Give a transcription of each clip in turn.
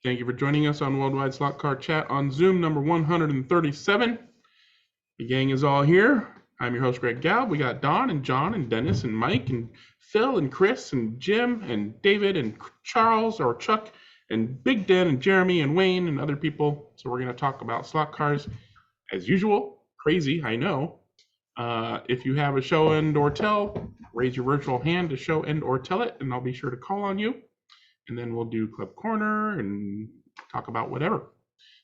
Thank you for joining us on Worldwide Slot Car Chat on Zoom number 137. The gang is all here. I'm your host, Greg Galb. We got Don and John and Dennis and Mike and Phil and Chris and Jim and David and Charles or Chuck and Big Dan and Jeremy and Wayne and other people. So we're going to talk about slot cars as usual. Crazy, I know. If you have a show and or tell, raise your virtual hand to show and or tell it, and I'll be sure to call on you. And then we'll do Club Corner and talk about whatever.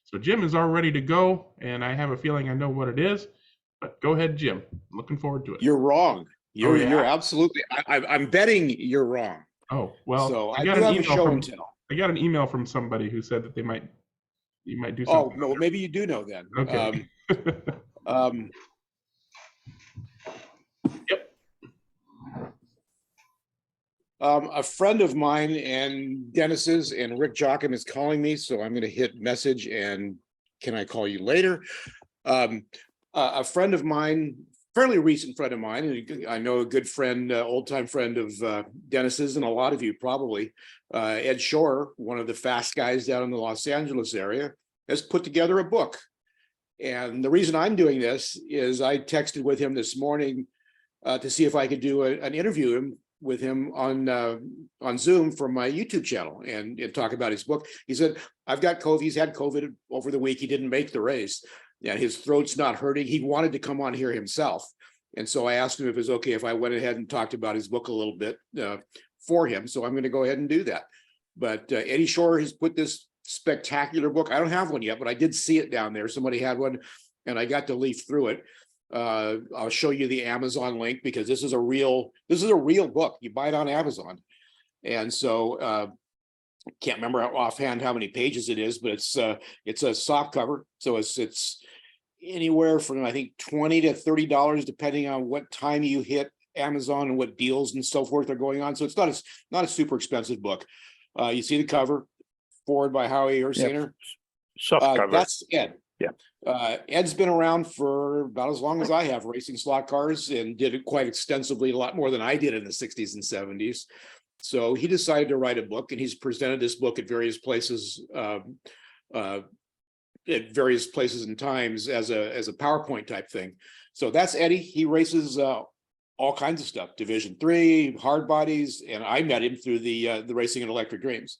So Jim is all ready to go, and I have a feeling I know what it is. But go ahead, Jim. I'm looking forward to it. You're wrong. You're yeah? absolutely. I'm betting you're wrong. Oh well. So I got an email from. I got an email from somebody who said that you might do something. Oh no, maybe you do know then. Okay. Yep. A friend of mine and Dennis's and Rick Jocham is calling me, so I'm going to hit message and can I call you later? A friend of mine, fairly recent friend of mine, and I know a good friend, old-time friend of Dennis's and a lot of you probably, Ed Shore, one of the fast guys down in the Los Angeles area, has put together a book. And the reason I'm doing this is I texted with him this morning to see if I could do an interview with him on Zoom from my YouTube channel and talk about his book. He said, I've got COVID. He's had COVID over the week. He didn't make the race. Yeah, his throat's not hurting. He wanted to come on here himself. And so I asked him if it was okay if I went ahead and talked about his book a little bit for him. So I'm going to go ahead and do that. But Eddie Shore has put this spectacular book. I don't have one yet, but I did see it down there. Somebody had one and I got to leaf through it. I'll show you the Amazon link because this is a real book. You buy it on Amazon. And so can't remember offhand how many pages it is, but it's a soft cover. So it's anywhere from I think $20 to $30 depending on what time you hit Amazon and what deals and so forth are going on. So it's not a super expensive book. You see the cover, forward by Howie Ersinger. Yep. Soft cover. That's Ed. Yeah. Ed's been around for about as long as I have racing slot cars and did it quite extensively, a lot more than I did in the 60s and 70s. So he decided to write a book, and he's presented this book at various places and times as a PowerPoint type thing. So that's Eddie. He races all kinds of stuff, Division 3, hard bodies, and I met him through the Racing and Electric Dreams.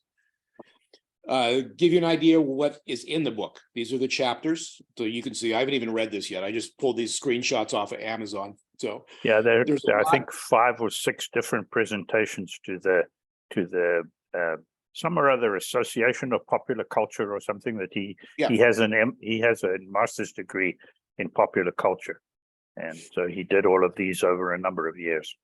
Give you an idea what is in the book. These are the chapters, so you can see. I haven't even read this yet. I just pulled these screenshots off of Amazon. So yeah, there's I think 5 or 6 different presentations to the some or other association of popular culture or something that he has a master's degree in popular culture, and so he did all of these over a number of years.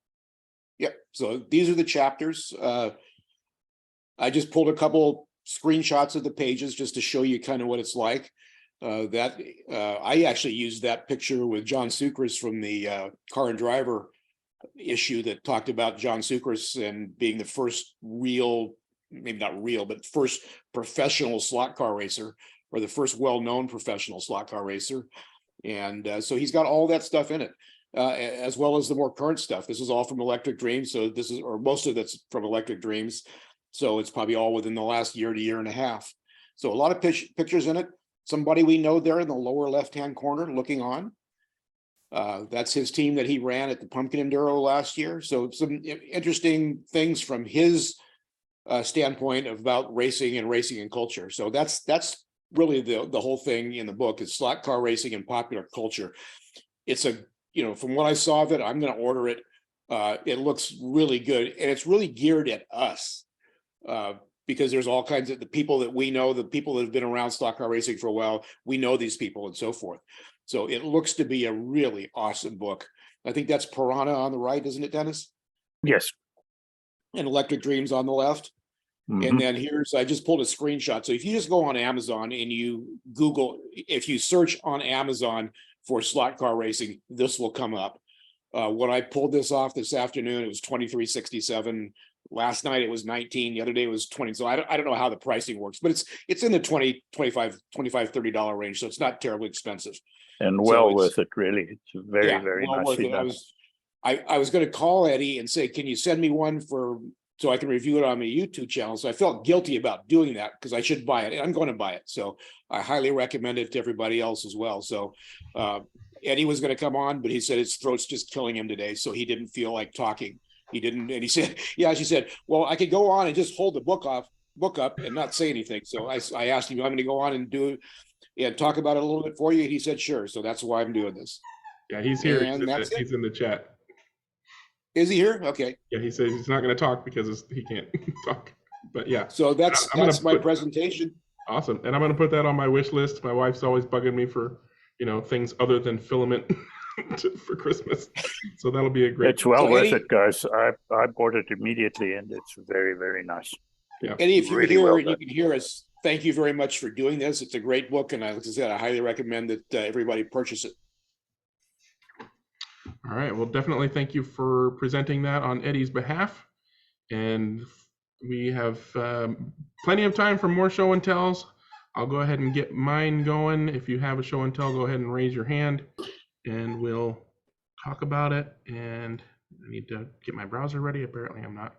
Yeah, so these are the chapters. I just pulled a couple screenshots of the pages just to show you kind of what it's like. I actually used that picture with John Sucres from the Car and Driver issue that talked about John Sucres and being the first real, maybe not real, but first professional slot car racer, or the first well-known professional slot car racer. And so he's got all that stuff in it, as well as the more current stuff. This is all from Electric Dreams. So this is, or most of it's from Electric Dreams. So it's probably all within the last year to year and a half. So a lot of pictures in it. Somebody we know there in the lower left-hand corner looking on. That's his team that he ran at the Pumpkin Enduro last year. So some interesting things from his standpoint about racing and culture. So that's really the whole thing in the book is slot car racing and popular culture. It's from what I saw of it, I'm going to order it. It looks really good, and it's really geared at us. Because there's all kinds of the people that we know, the people that have been around stock car racing for a while, we know these people and so forth. So it looks to be a really awesome book. I think that's Piranha on the right, isn't it, Dennis? Yes. And Electric Dreams on the left. Mm-hmm. And then I just pulled a screenshot. So if you just go on Amazon and you if you search on Amazon for slot car racing, this will come up. When I pulled this off this afternoon, it was $23.67. Last night it was 19. The other day it was 20. So I don't know how the pricing works, but it's in the $25-$30 range. So it's not terribly expensive. And well worth it, really. It's very, very nicely done. I was going to call Eddie and say, can you send me one for so I can review it on my YouTube channel. So I felt guilty about doing that because I should buy it. And I'm going to buy it. So I highly recommend it to everybody else as well. So Eddie was going to come on, but he said his throat's just killing him today. So he didn't feel like talking. He didn't. And he said, yeah, she said, well, I could go on and just hold the book up and not say anything. So I asked him, I'm going to go on and talk about it a little bit for you. And he said, sure. So that's why I'm doing this. Yeah, he's here. And He's in the chat. Is he here? Okay. Yeah, he says he's not going to talk because he can't talk. But yeah. So that's my presentation. Awesome. And I'm going to put that on my wish list. My wife's always bugging me for, things other than filament for Christmas. So that'll be a great. It's well worth it, guys. I bought it immediately and it's very, very nice. Yeah. Eddie, if you're here and you can hear us, thank you very much for doing this. It's a great book. And like I said, I highly recommend that everybody purchase it. All right. Well, definitely thank you for presenting that on Eddie's behalf. And we have plenty of time for more show and tells. I'll go ahead and get mine going. If you have a show and tell, go ahead and raise your hand and we'll talk about it. And I need to get my browser ready. Apparently I'm not.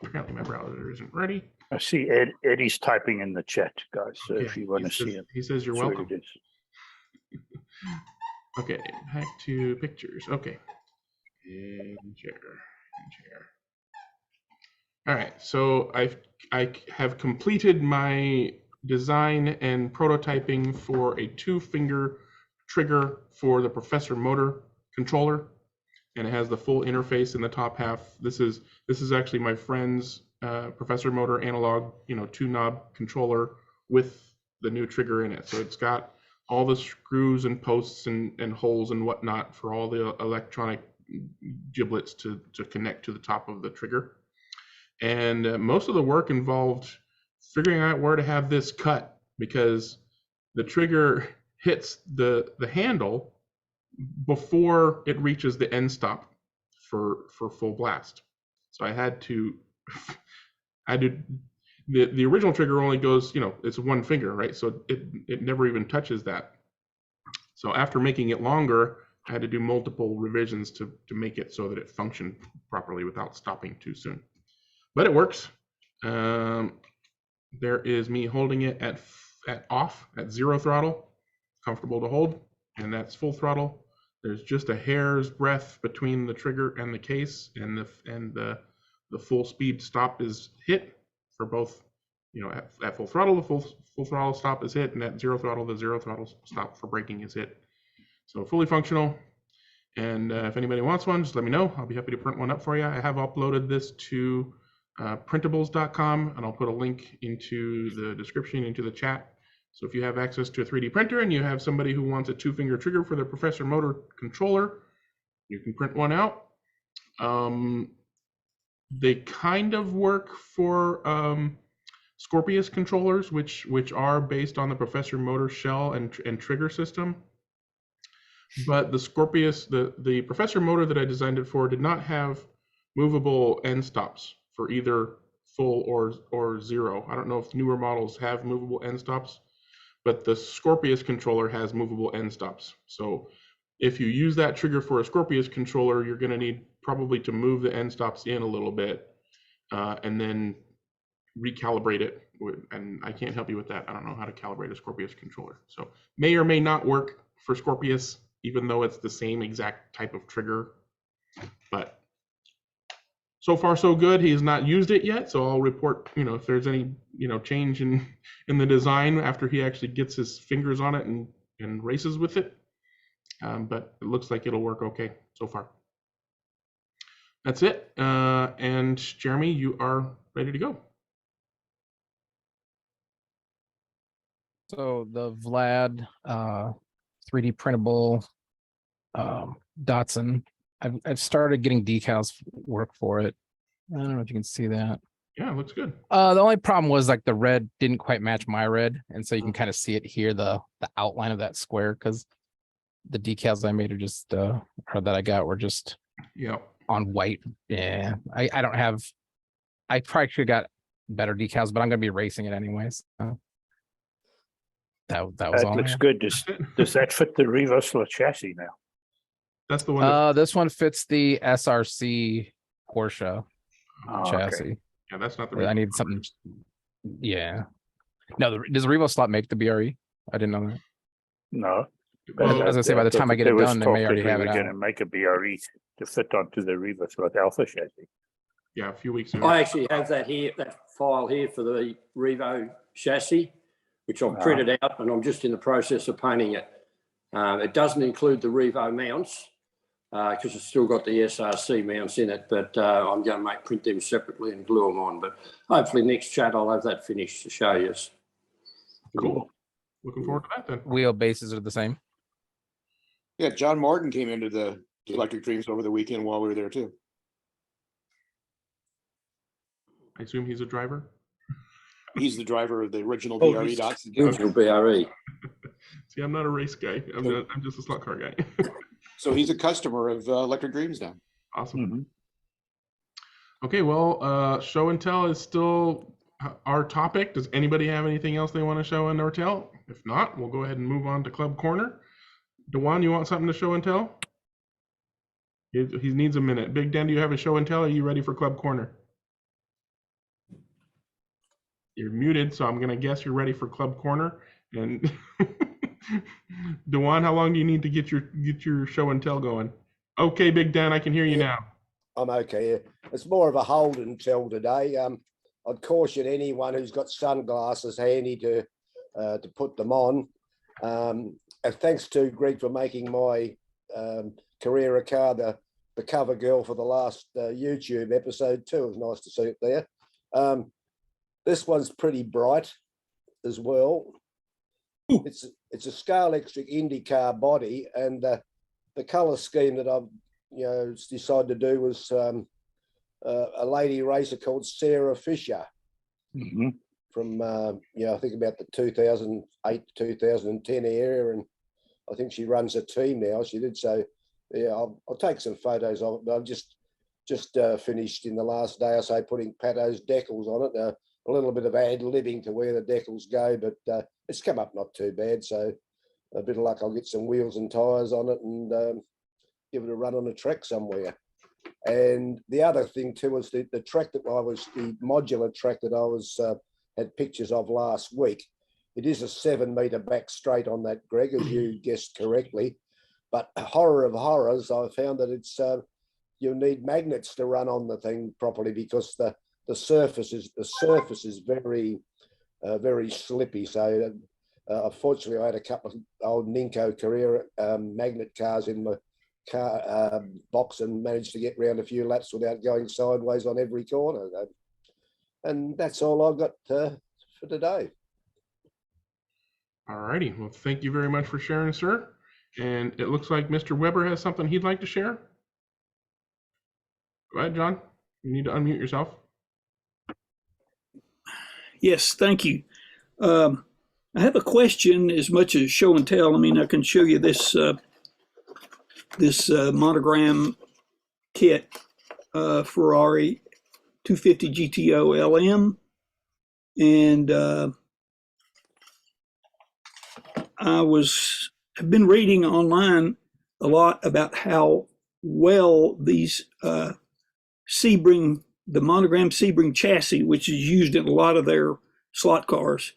Apparently my browser isn't ready. I see Eddie's typing in the chat, guys. So if you want to see him. He says you're welcome. Okay, back to pictures. Okay. And share. All right, so I have completed my design and prototyping for a 2-finger trigger for the Professor motor controller, and it has the full interface in the top half. This is actually my friend's Professor motor analog, 2-knob controller with the new trigger in it. So it's got all the screws and posts and holes and whatnot for all the electronic giblets to connect to the top of the trigger. And most of the work involved figuring out where to have this cut, because the trigger hits the handle before it reaches the end stop for full blast. So I had to the original trigger only goes, it's 1 finger, right? So it never even touches that. So after making it longer, I had to do multiple revisions to make it so that it functioned properly without stopping too soon. But it works. There is me holding it at off, at 0 throttle, comfortable to hold, and that's full throttle. There's just a hair's breadth between the trigger and the case, and the full speed stop is hit for both. At full throttle, the full throttle stop is hit, and at 0 throttle, the 0 throttle stop for braking is hit. So fully functional. And if anybody wants one, just let me know. I'll be happy to print one up for you. I have uploaded this to printables.com, and I'll put a link into the description, into the chat. So if you have access to a 3D printer and you have somebody who wants a 2-finger trigger for their Professor motor controller, you can print one out. They kind of work for Scorpius controllers, which are based on the Professor motor shell and trigger system. But the Scorpius, the Professor motor that I designed it for, did not have movable end stops for either full or 0. I don't know if newer models have movable end stops, but the Scorpius controller has movable end stops. So if you use that trigger for a Scorpius controller, you're going to need probably to move the end stops in a little bit and then recalibrate it. And I can't help you with that. I don't know how to calibrate a Scorpius controller. So may or may not work for Scorpius, even though it's the same exact type of trigger. But so far so good. He has not used it yet, so I'll report, if there's any, change in the design after he actually gets his fingers on it and races with it. But it looks like it'll work okay so far. That's it. And Jeremy, you are ready to go. So the Vlad 3D printable Datsun, I've started getting decals work for it. I don't know if you can see that. Yeah, it looks good. The only problem was like the red didn't quite match my red, and so you can kind of see it here, the outline of that square, because the decals I made are just or that I got were just on white. Yeah, I don't have. I probably should have got better decals, but I'm gonna be racing it anyways. So that was all. Looks good. Does that fit the reversible chassis now? That's the one. This one fits the SRC Porsche. chassis. Okay. Yeah, that's not the. I need something. Yeah. No, does the Revo slot make the BRE? I didn't know that. No. I was gonna say by the time I get it done, they may already have it out. Going to make a BRE to fit onto the Revo slot Alpha chassis. Yeah, a few weeks ago. I actually have that here, that file here for the Revo chassis, which I've printed out, and I'm just in the process of painting it. It doesn't include the Revo mounts because it's still got the SRC mounts in it, but I'm going to print them separately and glue them on. But hopefully next chat I'll have that finished to show you. Cool. Looking forward to that then. Wheelbases are the same. Yeah, John Martin came into the Electric Dreams over the weekend while we were there too. I assume he's a driver. He's the driver of the original BRE Datsun. Original BRE. See, I'm not a race guy. I'm just a slot car guy. So he's a customer of Electric Dreams now. Awesome. Mm-hmm. Okay, well, show and tell is still our topic. Does anybody have anything else they want to show and or tell? If not, we'll go ahead and move on to Club Corner. Dewann, you want something to show and tell? He needs a minute. Big Dan, do you have a show and tell? Are you ready for Club Corner? You're muted, so I'm gonna guess you're ready for Club Corner. And Dewann, how long do you need to get your show and tell going? Okay, Big Dan, I can hear you now. I'm okay. It's more of a hold and tell today. I'd caution anyone who's got sunglasses handy to put them on. And thanks to Greg for making my Carrera car the cover girl for the last YouTube episode too. It was nice to see it there. This one's pretty bright as well. It's a Scalextric Indy car body, and the color scheme that I've decided to do was a lady racer called Sarah Fisher from I think about the 2008 2010 era, and I think she runs a team now. She did, so yeah. I'll take some photos of it. But I've just finished in the last day or so putting Pato's decals on it. A little bit of ad-libbing to where the decals go, but it's come up not too bad. So a bit of luck, I'll get some wheels and tyres on it and give it a run on a track somewhere. And the other thing too was the track that the modular track that I was had pictures of last week. It is a 7 metre back straight on that, Greg, as you guessed correctly. But horror of horrors, I found that it's you need magnets to run on the thing properly because the surface is very very slippy. So unfortunately, I had a couple of old Ninko Carrera magnet cars in my car box and managed to get round a few laps without going sideways on every corner. And that's all I've got for today. All righty. Well, thank you very much for sharing, sir. And it looks like Mr. Weber has something he'd like to share. Go ahead, John. You need to unmute yourself. Yes, thank you. I have a question as much as show and tell. I mean, I can show you this this Monogram kit, Ferrari 250 GTO LM, and I've been reading online a lot about how well these Sebring, the Monogram Sebring chassis, which is used in a lot of their slot cars,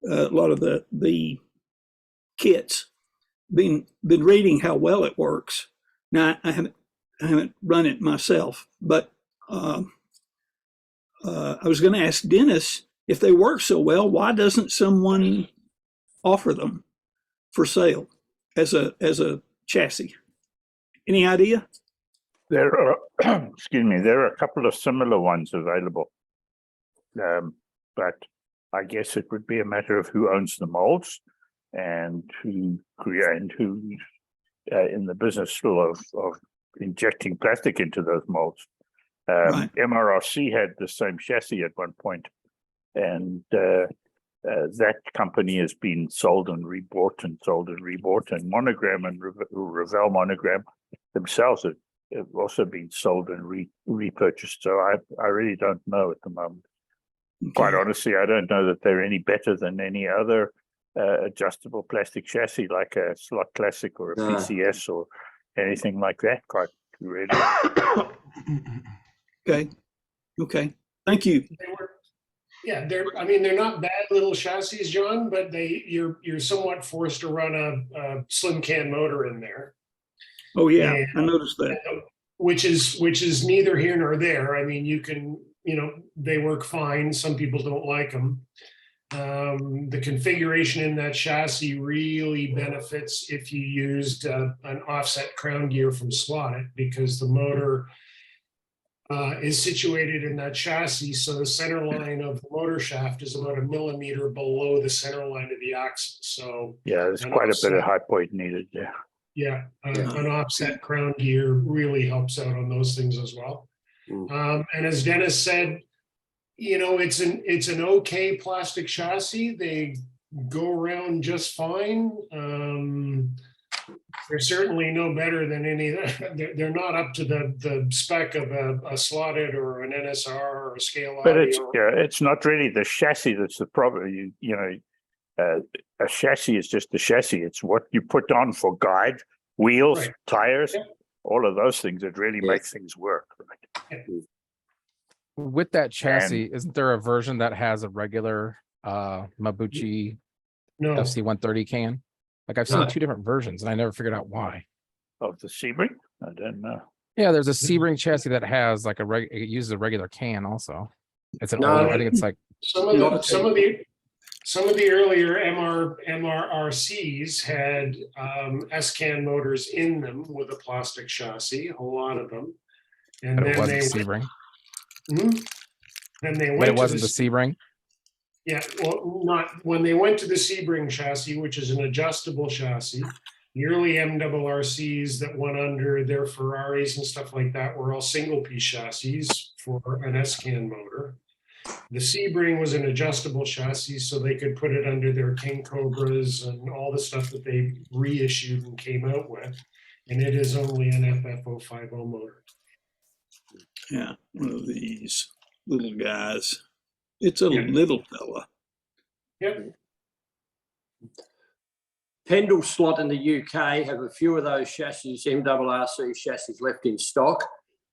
a lot of the kits, been reading how well it works. Now I haven't run it myself, but I was going to ask Dennis, if they work so well, why doesn't someone offer them for sale as a chassis? Any idea? There are, excuse me, there are a couple of similar ones available, but I guess it would be a matter of who owns the molds and who's in the business still of injecting plastic into those molds. Right. MRRC had the same chassis at one point, and that company has been sold and rebought, and Monogram and Revell Monogram themselves have also been sold and repurchased. So I really don't know at the moment. Okay. Quite honestly, I don't know that they're any better than any other adjustable plastic chassis like a Slot Classic or a PCS or anything like that. Quite really. Okay. Okay, thank you. Yeah, I mean, they're not bad little chassis, John, but you're somewhat forced to run a slim can motor in there. Oh yeah, And, I noticed that. which is neither here nor there. I mean, they work fine. Some people don't like them. The configuration in that chassis really benefits if you used an offset crown gear from Slotted, because the motor is situated in that chassis. So the center line of the motor shaft is about 1 millimeter below the center line of the axle. So yeah, there's quite a bit of high point needed there. Yeah, an offset crown gear really helps out on those things as well. And as Dennis said, it's an okay plastic chassis. They go around just fine. They're certainly no better than any. They're not up to the spec of a Slotted or an NSR or a Scale. But it's not really the chassis that's the problem. A chassis is just a chassis. It's what you put on for guide, wheels, right, tires, all of those things that really make things work. Right. With that chassis, isn't there a version that has a regular Mabuchi FC130 can? Like I've seen 2 different versions, and I never figured out why. Of the Sebring? I don't know. Yeah, there's a Sebring chassis that has like it uses a regular can also. It's an older, I think it's like some of the earlier MRRCs had S-can motors in them with a plastic chassis, a lot of them. And but it wasn't Sebring. Then they went. But it wasn't the Sebring. Yeah, well, not when they went to the Sebring chassis, which is an adjustable chassis. The early MRRCs that went under their Ferraris and stuff like that were all single-piece chassis for an S-can motor. The Sebring was an adjustable chassis, so they could put it under their King Cobras and all the stuff that they reissued and came out with. And it is only an FF050 motor. Yeah, one of these little guys. It's a little fella. Yep. Pendle Slot in the UK have a few of those chassis, MRRC chassis left in stock,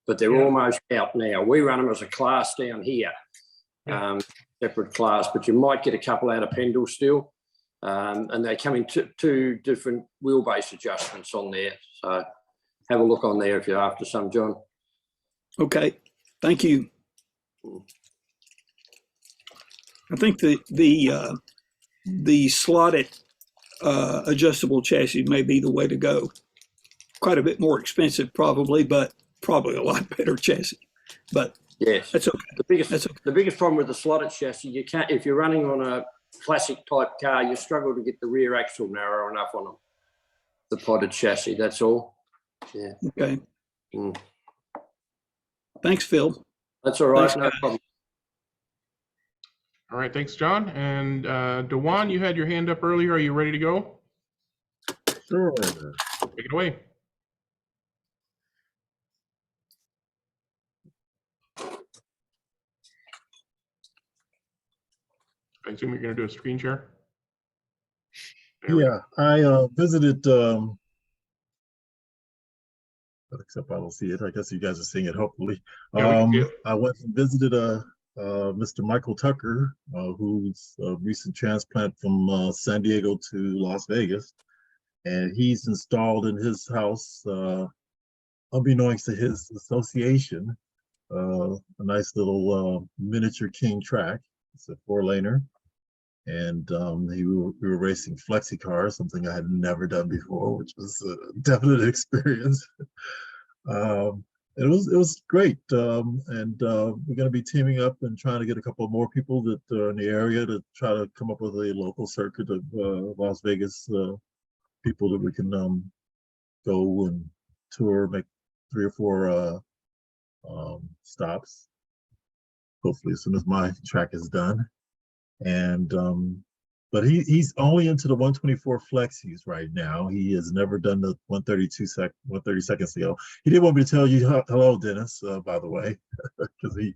but they're almost out now. We run them as a class down here, separate class, but you might get a couple out of Pendle still. And they come in two different wheelbase adjustments on there. So have a look on there if you're after some, John. Okay, thank you. I think the slotted adjustable chassis may be the way to go. Quite a bit more expensive probably, but probably a lot better chassis. But yes, that's okay. The biggest problem with the slotted chassis, you can't, if you're running on a classic type car, you struggle to get the rear axle narrow enough on them. The potted chassis, that's all. Yeah. Okay. Thanks, Phil. That's all right. Thanks, no problem. All right, thanks, John. And Dewann, you had your hand up earlier. Are you ready to go? Sure. Take it away. I assume you're going to do a screen share? Yeah, I visited, except I don't see it. I guess you guys are seeing it, hopefully. I went and visited Mr. Michael Tucker, who's a recent transplant from San Diego to Las Vegas. And he's installed in his house, unbeknownst to his association, a nice little miniature king track. It's a 4-laner. And we were racing flexi cars, something I had never done before, which was a definite experience. It was great, and we're going to be teaming up and trying to get a couple more people that are in the area to try to come up with a local circuit of Las Vegas people that we can go and tour, make 3 or 4 stops. Hopefully, as soon as my track is done. And but he's only into the 124 flexis right now. He has never done the 130 seconds ago. He did want me to tell you hello, Dennis, by the way, because he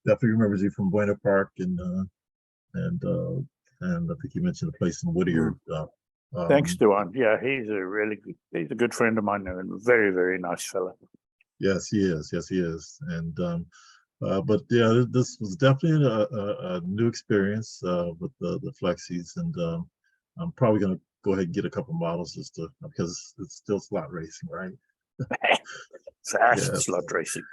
definitely remembers you from Buena Park and I think you mentioned a place in Whittier. Thanks, Dewann. Yeah, he's a good friend of mine and a very, very nice fella. Yes, he is. Yes, he is. And But yeah, this was definitely a new experience with the Flexies, and I'm probably going to go ahead and get a couple models just to, because it's still slot racing, right? Fast Yes. slot racing.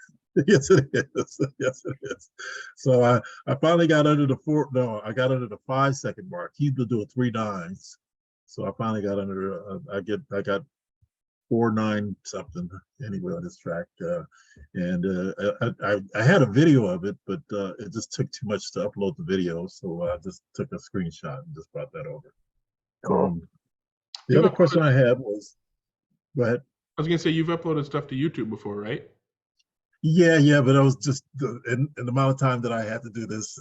Yes, it is. Yes, it is. So I finally got under the I got under the 5-second mark. He was doing 3 9s. So I finally got under, I got 4.9 something anyway on this track. And I had a video of it, but it just took too much to upload the video. So I just took a screenshot and just brought that over. Cool. The other question I had was, go ahead. I was gonna say, you've uploaded stuff to YouTube before, right? Yeah, but I was just in the amount of time that I had to do this,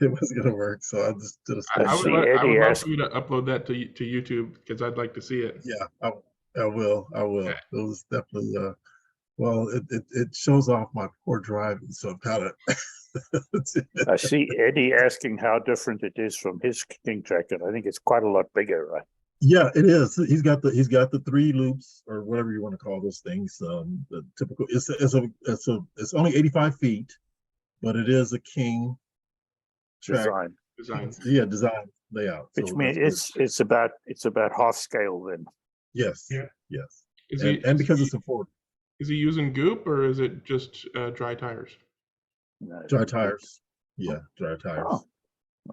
it wasn't gonna work. So I just did a I screenshot. would love for you to upload that to YouTube because I'd like to see it. Yeah, I will. Okay. It was definitely well, it shows off my poor driving, so I'm kind of. I see Eddie asking how different it is from his king track, and I think it's quite a lot bigger, right? Yeah, it is. He's got the 3 loops or whatever you want to call those things. The typical it's only 85 feet, but it is a king track. Design. Yeah, design layout. Which so means it's about half scale then. Yes. Yeah. Yes. And because it's affordable. Is he using goop or is it just dry tires? No, Dry tires. Yeah, dry tires.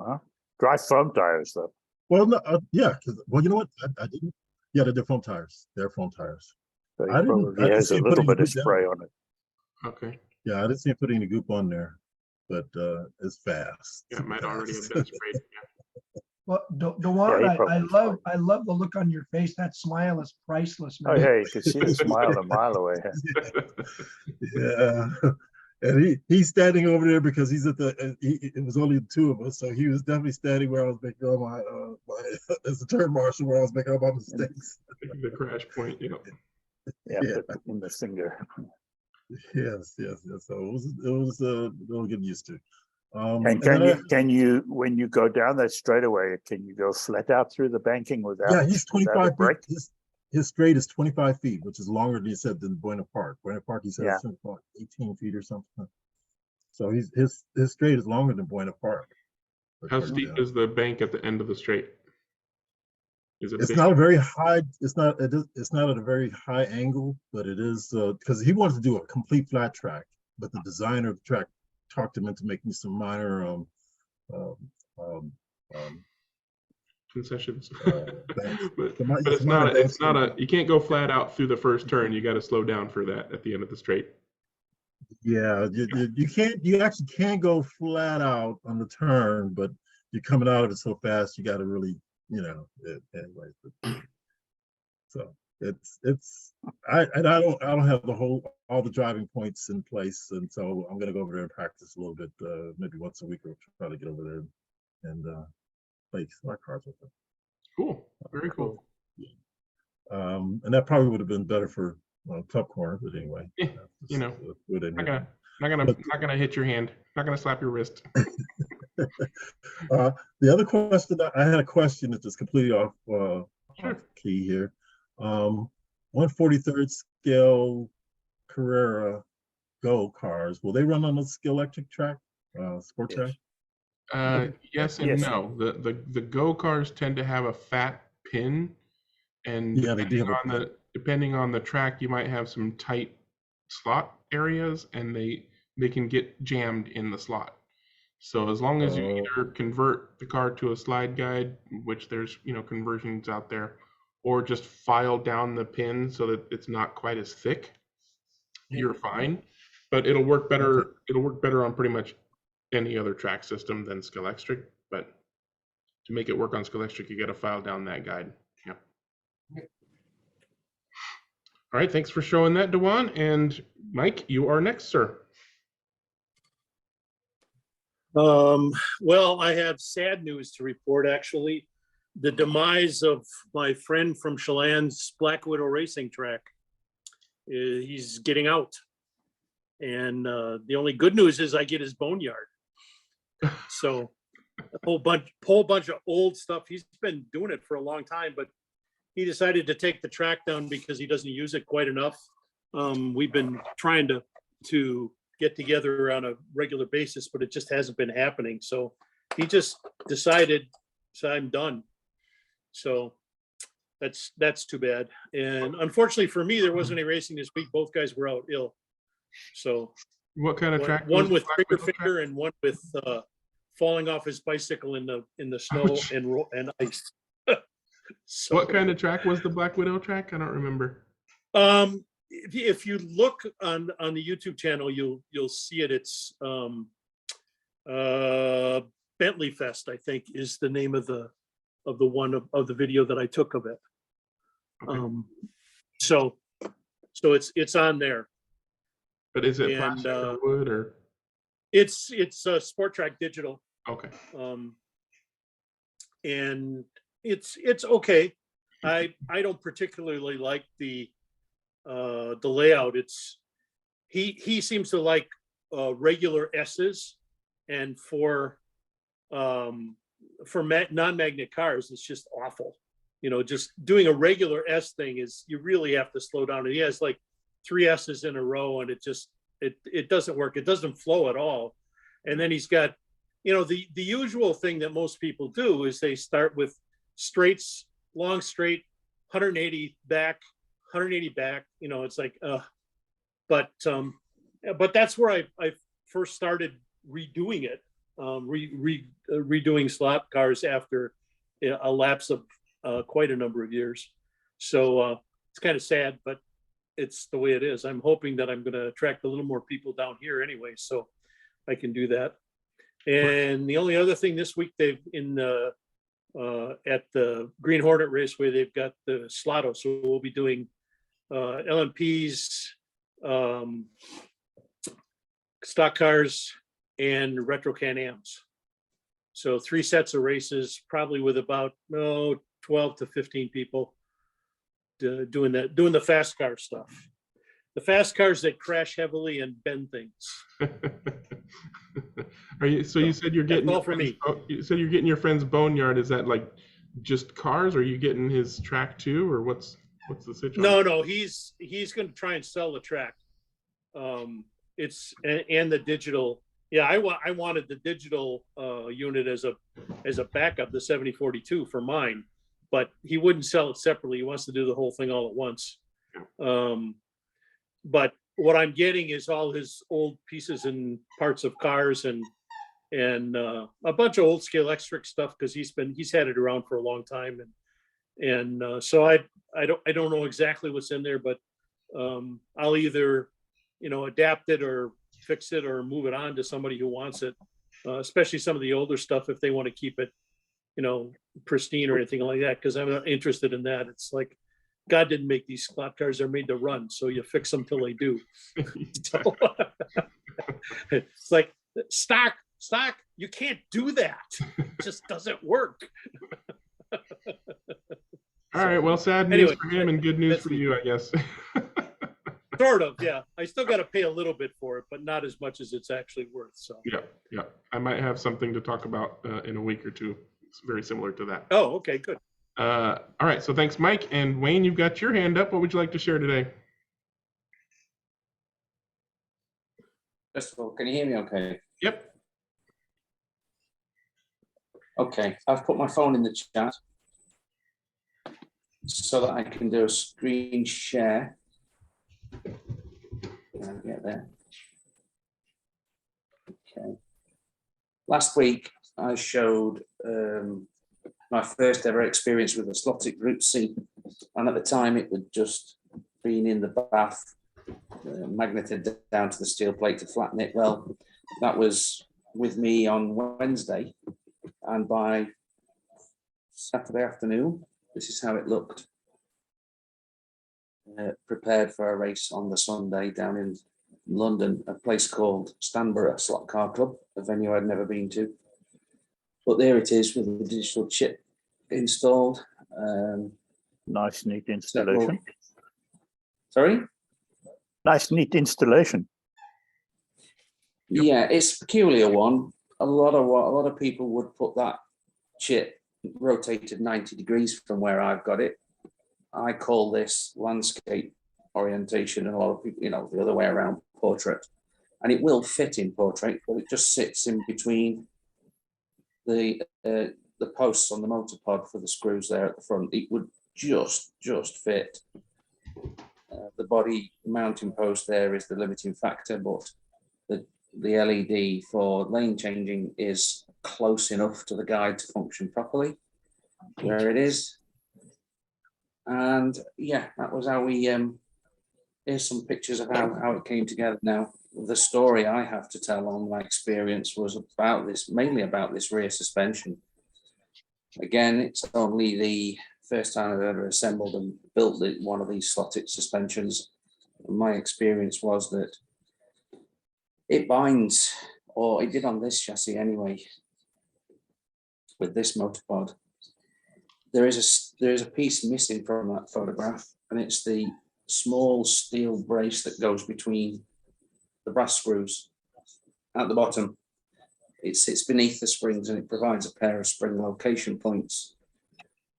Oh. Dry foam tires though. Well, no, yeah. Well, you know what? I didn't. Yeah, they're foam tires. They're foam tires. So he I didn't. probably has a little bit of spray on it. Okay. Yeah, I didn't see him putting any goop on there, but it's fast. Yeah, it might already have been sprayed. Yeah. Well, Dewann, I love the look on your face. That smile is priceless, man. Oh, yeah, you can see the smile a mile away. Yeah, and he's standing over there because he's at it was only the 2 of us, so he was definitely standing where I was making all my as a turn marshal where I was making all my mistakes. The crash point, you know. Yeah, but in the finger. Yes. So it was a little getting used to. And can you when you go down that straightaway, can you go flat out through the banking without? Yeah, he's 25 feet. His straight is 25 feet, which is longer than he said than Buena Park. Buena Park, he said, it's 18 feet or something. So his straight is longer than Buena Park. How steep is the bank at the end of the straight? It's not a very high. It's not at a very high angle, but it is because he wanted to do a complete flat track, but the designer of the track talked him into making some minor concessions. but it's not you can't go flat out through the first turn. You got to slow down for that at the end of the straight. Yeah, you actually can't go flat out on the turn, but you're coming out of it so fast you got to really, anyway. So I don't have all the driving points in place, and so I'm gonna go over there and practice a little bit, maybe once a week, or try to get over there and play smart cars with them. Cool, very cool. Yeah. And that probably would have been better for Club Corner, but anyway. Yeah, not gonna hit your hand, not gonna slap your wrist. The other question, I had a question that is completely off key here. 1/43rd scale Carrera Go cars, will they run on the Scalextric track, sport track? Yes and no. The Go cars tend to have a fat pin, and depending on the track, you might have some tight slot areas, and they can get jammed in the slot. So as long as you either convert the car to a slide guide, which there's conversions out there, or just file down the pin so that it's not quite as thick, you're fine. But it'll work better. Okay. It'll work better on pretty much any other track system than Scalextric. But to make it work on Scalextric, you got to file down that guide. Yeah. All right. Thanks for showing that, Dewann. And Mike, you are next, sir. Well, I have sad news to report, actually. The demise of my friend from Chelan's Black Widow Racing Track. He's getting out. And the only good news is I get his boneyard. So a whole bunch of old stuff. He's been doing it for a long time, but he decided to take the track down because he doesn't use it quite enough. We've been trying to get together on a regular basis, but it just hasn't been happening. So he just decided, so I'm done. So that's too bad. And unfortunately for me, there wasn't any racing this week. Both guys were out ill. So what kind of track? One with trigger finger and one with falling off his bicycle in the snow and ice. So, what kind of track was the Black Widow track? I don't remember. If you look on the YouTube channel, you'll see it. It's Bentley Fest, I think, is the name of the video that I took of it. Okay. So it's on there. But is it plastic or wood or? It's a Sport Track digital. Okay. And it's okay. I don't particularly like the layout. He seems to like regular S's, and for non-magnet cars, it's just awful. You know, just doing a regular S thing is, you really have to slow down. And he has like 3 S's in a row, and it doesn't work. It doesn't flow at all. And then he's got, you know, the usual thing that most people do is they start with straights, long straight, 180 back, 180 back. You know, it's like, but that's where I first started redoing it, redoing slot cars after a lapse of quite a number of years. So it's kind of sad, but it's the way it is. I'm hoping that I'm going to attract a little more people down here anyway, so I can do that. And the only other thing this week, they've at the Green Hornet Raceway, they've got the Slotto, so we'll be doing LMPs, stock cars, and retro Can-Ams. So 3 sets of races, probably with about 12 to 15 people doing the fast car stuff. The fast cars that crash heavily and bend things. You said you're getting all for me. You said you're getting your friend's boneyard. Is that like just cars, or are you getting his track too, or what's the situation? No, he's going to try and sell the track. It's and the digital. Yeah, I wanted the digital unit as a backup, the 7042 for mine, but he wouldn't sell it separately. He wants to do the whole thing all at once. But what I'm getting is all his old pieces and parts of cars and a bunch of old Scalextric stuff, because he's had it around for a long time, and so I don't know exactly what's in there, but I'll either adapt it or fix it or move it on to somebody who wants it, especially some of the older stuff if they want to keep it pristine or anything like that, because I'm not interested in that. It's like, God didn't make these slot cars, they're made to run, so you fix them till they do. So, it's like stock, you can't do that. It just doesn't work. All right, well, sad news for him and good news for you, I guess. Sort of, yeah. I still got to pay a little bit for it, but not as much as it's actually worth. So yeah. I might have something to talk about in a week or two. It's very similar to that. Oh, okay, good. All right, so thanks, Mike. And Wayne, you've got your hand up. What would you like to share today? First of all, can you hear me okay? Yep. Okay, I've put my phone in the chat so that I can do a screen share. I'll get there. Okay. Last week, I showed my first ever experience with a Scalextric Group C, and at the time it had just been in the bath, magneted down to the steel plate to flatten it. Well, that was with me on Wednesday, and by Saturday afternoon, this is how it looked. Prepared for a race on the Sunday down in London, a place called Stanborough Slot Car Club, a venue I'd never been to. But there it is with the digital chip installed. Nice, neat installation. Sorry? Nice, neat installation. Yeah, it's a peculiar one. A lot of people would put that chip rotated 90 degrees from where I've got it. I call this landscape orientation, and a lot of people, the other way around, portrait. and it will fit in portrait, but it just sits in between the posts on the motor pod for the screws there at the front. It would just fit. The body mounting post there is the limiting factor, but the LED for lane changing is close enough to the guide to function properly where it is. And yeah, that was how we, here's some pictures of how it came together. Now, the story I have to tell on my experience was about this, mainly about this rear suspension. Again, it's only the first time I've ever assembled and built one of these slotted suspensions. And my experience was that it binds, or it did on this chassis anyway, with this motor pod. There is a piece missing from that photograph, and it's the small steel brace that goes between the brass screws at the bottom. It sits beneath the springs and it provides a pair of spring location points.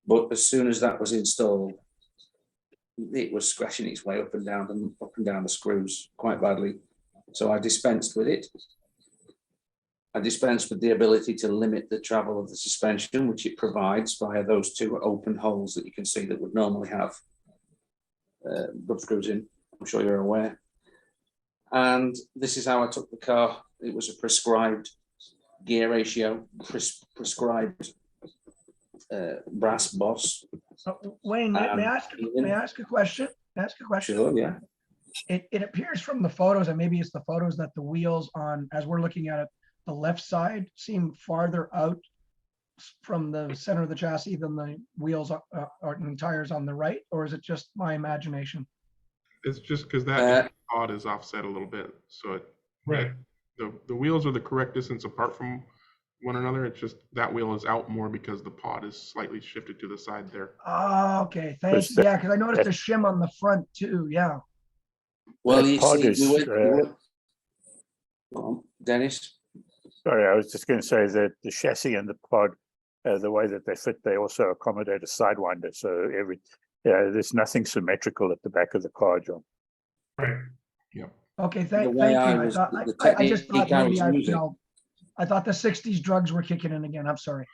But as soon as that was installed, it was scratching its way up and down the screws quite badly. So I dispensed with it. I dispensed with the ability to limit the travel of the suspension, which it provides via those two open holes that you can see that would normally have grub screws in. I'm sure you're aware. And this is how I took the car. It was a prescribed gear ratio, prescribed brass boss. Wayne, may I ask a question? Sure, yeah. It appears from the photos, and maybe it's the photos, that the wheels on, as we're looking at it, the left side seem farther out from the center of the chassis than the wheels and tires on the right, or is it just my imagination? It's just because that pod is offset a little bit, so the wheels are the correct distance apart from one another. It's just that wheel is out more because the pod is slightly shifted to the side there. Oh, okay, thank you. Yeah, because I noticed a shim on the front too. Yeah. Well, you see, Dennis. Sorry, I was just going to say that the chassis and the pod, the way that they fit, they also accommodate a sidewinder. So there's nothing symmetrical at the back of the car, John. Right. Yeah. Okay. Thank you. I just thought maybe I thought the '60s drugs were kicking in again. I'm sorry.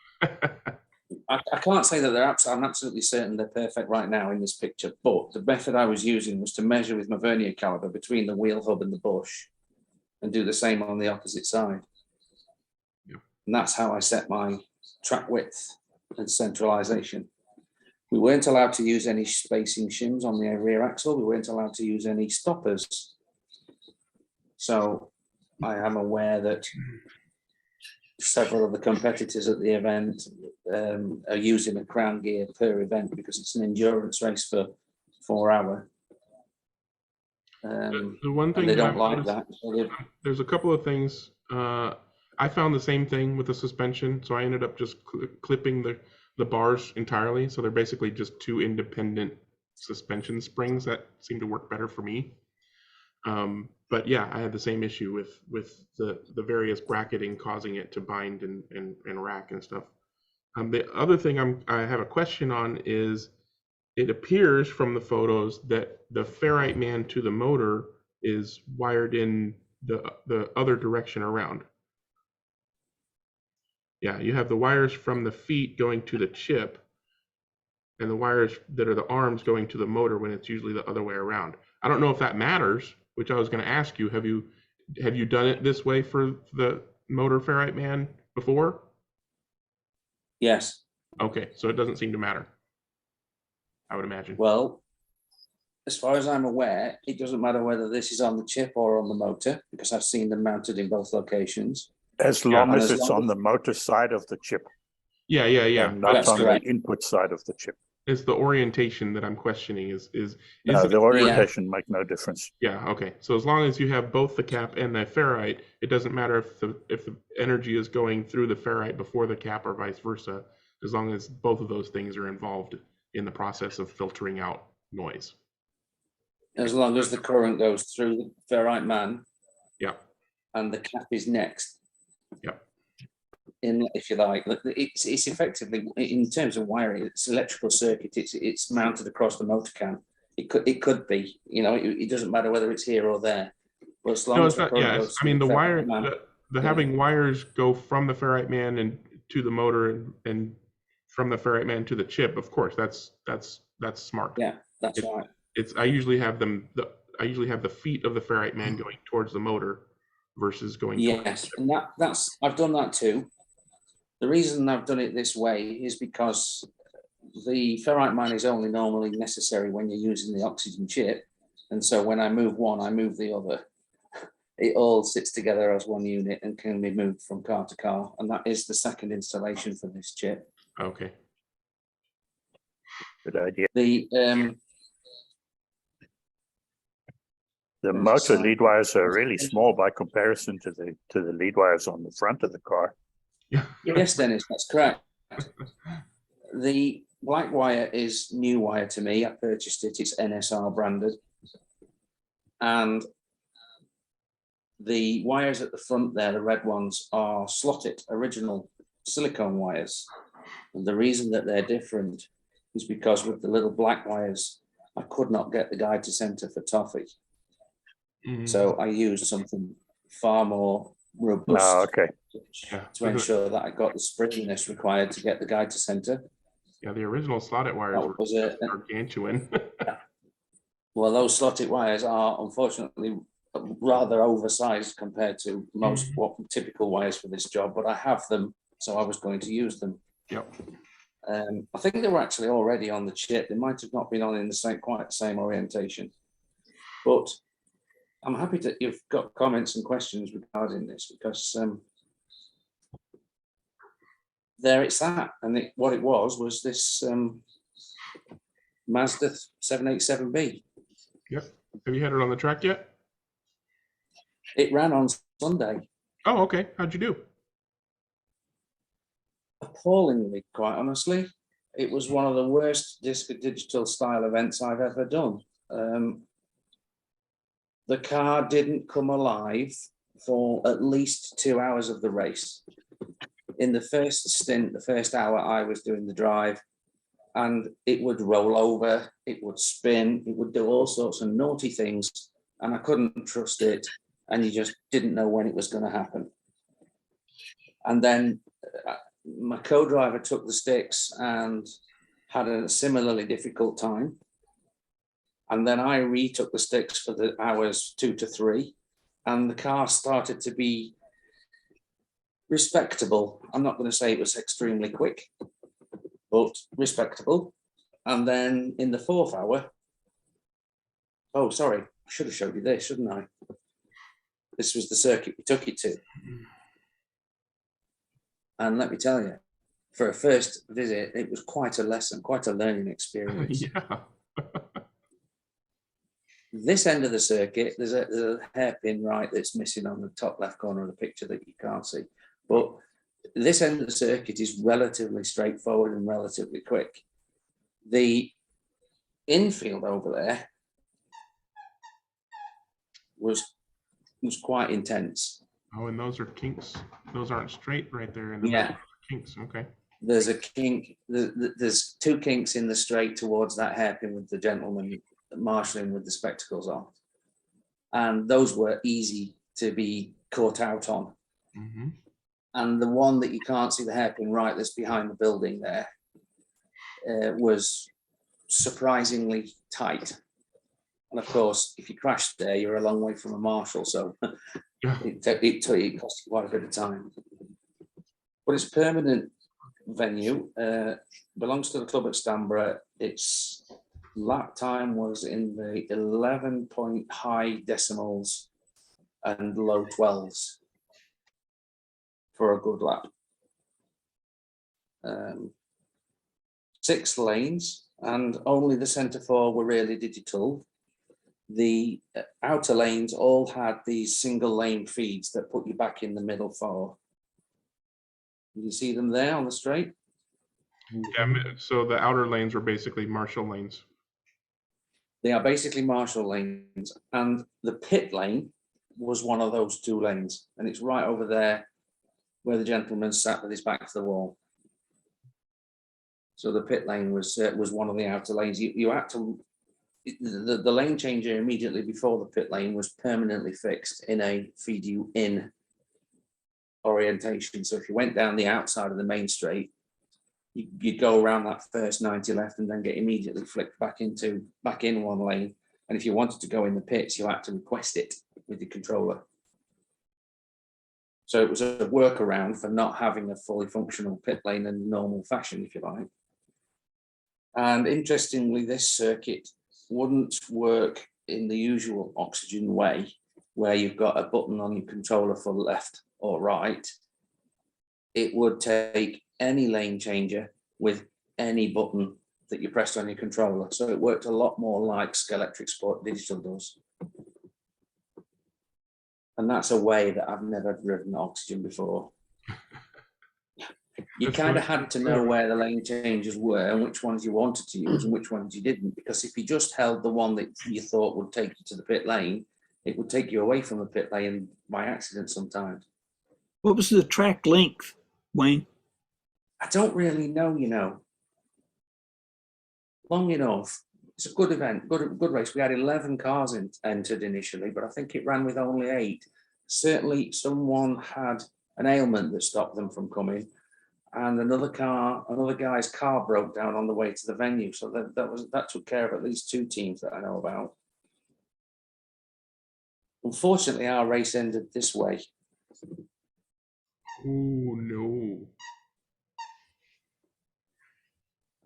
I can't say that they're I'm absolutely certain they're perfect right now in this picture, but the method I was using was to measure with my vernier caliper between the wheel hub and the bush and do the same on the opposite side. Yep. And that's how I set my track width and centralization. We weren't allowed to use any spacing shims on the rear axle. We weren't allowed to use any stoppers. So I am aware that several of the competitors at the event are using a crown gear per event because it's an endurance race for 4 hours. The one thing they don't like that. There's a couple of things. I found the same thing with the suspension, so I ended up just clipping the bars entirely. So they're basically just two independent suspension springs that seem to work better for me. But yeah, I had the same issue with the various bracketing causing it to bind and rack and stuff. The other thing I have a question on is, it appears from the photos that the ferrite man to the motor is wired in the other direction around. Yeah, you have the wires from the feet going to the chip and the wires that are the arms going to the motor when it's usually the other way around. I don't know if that matters, which I was going to ask you. Have you done it this way for the motor ferrite man before? Yes. Okay, so it doesn't seem to matter, I would imagine. Well, as far as I'm aware, it doesn't matter whether this is on the chip or on the motor, because I've seen them mounted in both locations. As long as it's on the motor side of the chip. Yeah. And not on the input side of the chip. It's the orientation that I'm questioning. No, the orientation make no difference. Yeah, okay. So as long as you have both the cap and the ferrite, it doesn't matter if the energy is going through the ferrite before the cap or vice versa, as long as both of those things are involved in the process of filtering out noise. As long as the current goes through the ferrite man. Yeah. And the cap is next. Yeah. If you like, it's effectively, in terms of wiring, it's electrical circuit. It's mounted across the motor can. It could be, it doesn't matter whether it's here or there. But as long No, as it's the not. current Yes, goes I mean to the wire, Ferrite man, the having wires go from the ferrite man and to the motor and from the ferrite man to the chip. Of course, that's smart. yeah, that's It, right. I usually have I usually have the feet of the ferrite man going towards the motor versus going towards the Yes, chip. and that's I've done that too. The reason I've done it this way is because the ferrite man is only normally necessary when you're using the oxygen chip. And so when I move one, I move the other. It all sits together as one unit and can be moved from car to car. And that is the second installation for this chip. Okay. Good idea. The motor lead wires are really small by comparison to the lead wires on the front of the car. Yes, Dennis, that's correct. The black wire is new wire to me. I purchased it. It's NSR branded. And the wires at the front there, the red ones, are slotted original silicone wires. And the reason that they're different is because with the little black wires, I could not get the guide to center for toffee. So I used something far more robust to ensure that I got the springiness required to get the guide to center. Yeah, the original slotted wires were gargantuan. Well, those slotted wires are unfortunately rather oversized compared to most typical wires for this job, but I have them, so I was going to use them. Yep. I think they were actually already on the chip. They might have not been on in the quite the same orientation, but I'm happy that you've got comments and questions regarding this because there it's at. And what it was this Mazda 787B. Yep. Have you had it on the track yet? It ran on Sunday. Oh, okay. How'd you do? Appallingly, quite honestly. It was one of the worst DiSCA digital style events I've ever done. The car didn't come alive for at least 2 hours of the race. In the first stint, the first hour, I was doing the drive, and it would roll over, it would spin, it would do all sorts of naughty things, and I couldn't trust it, and you just didn't know when it was going to happen. And then my co-driver took the sticks and had a similarly difficult time. And then I retook the sticks for the hours 2 to 3, and the car started to be respectable. I'm not going to say it was extremely quick, but respectable. And then in the 4th hour, oh, sorry, I should have showed you this, shouldn't I? This was the circuit we took it to. And let me tell you, for a first visit, it was quite a lesson, quite a learning experience. Yeah. This end of the circuit, there's a hairpin right that's missing on the top left corner of the picture that you can't see. But this end of the circuit is relatively straightforward and relatively quick. The infield over there was quite intense. Oh, and those are kinks. Those aren't straight right there. Yeah. Kinks. Okay. There's a kink. There's 2 kinks in the straight towards that hairpin with the gentleman marshalling with the spectacles on, and those were easy to be caught out on. And the one that you can't see the hairpin right that's behind the building there was surprisingly tight. And of course, if you crashed there, you're a long way from a marshal, so it cost you quite a bit of time. But it's permanent venue, belongs to the club at Stanborough. Its lap time was in the 11-point high decimals and low 12s for a good lap. 6 lanes, and only the centre 4 were really digital. The outer lanes all had these single lane feeds that put you back in the middle 4. You see them there on the straight? Yeah, so the outer lanes were basically marshal lanes. They are basically marshal lanes, and the pit lane was one of those 2 lanes, and it's right over there where the gentleman sat with his back to the wall. So the pit lane was one of the outer lanes. You had to the lane changer immediately before the pit lane was permanently fixed in a feed you in orientation. So if you went down the outside of the main straight, you'd go around that first 90 left and then get immediately flicked back in one lane. And if you wanted to go in the pits, you had to request it with the controller. So it was a workaround for not having a fully functional pit lane in normal fashion, if you like. And interestingly, this circuit wouldn't work in the usual oxygen way, where you've got a button on your controller for left or right. It would take any lane changer with any button that you pressed on your controller. So it worked a lot more like Scalextric Sport Digital does. And that's a way that I've never driven oxygen before. You kind of had to know where the lane changes were and which ones you wanted to use and which ones you didn't. Because if you just held the one that you thought would take you to the pit lane, it would take you away from the pit lane by accident sometimes. What was the track length, Wayne? I don't really know, you know. Long enough. It's a good event, good race. We had 11 cars entered initially, but I think it ran with only 8. Certainly someone had an ailment that stopped them from coming, and another guy's car broke down on the way to the venue. So that took care of at least 2 teams that I know about. Unfortunately, our race ended this way. Oh no.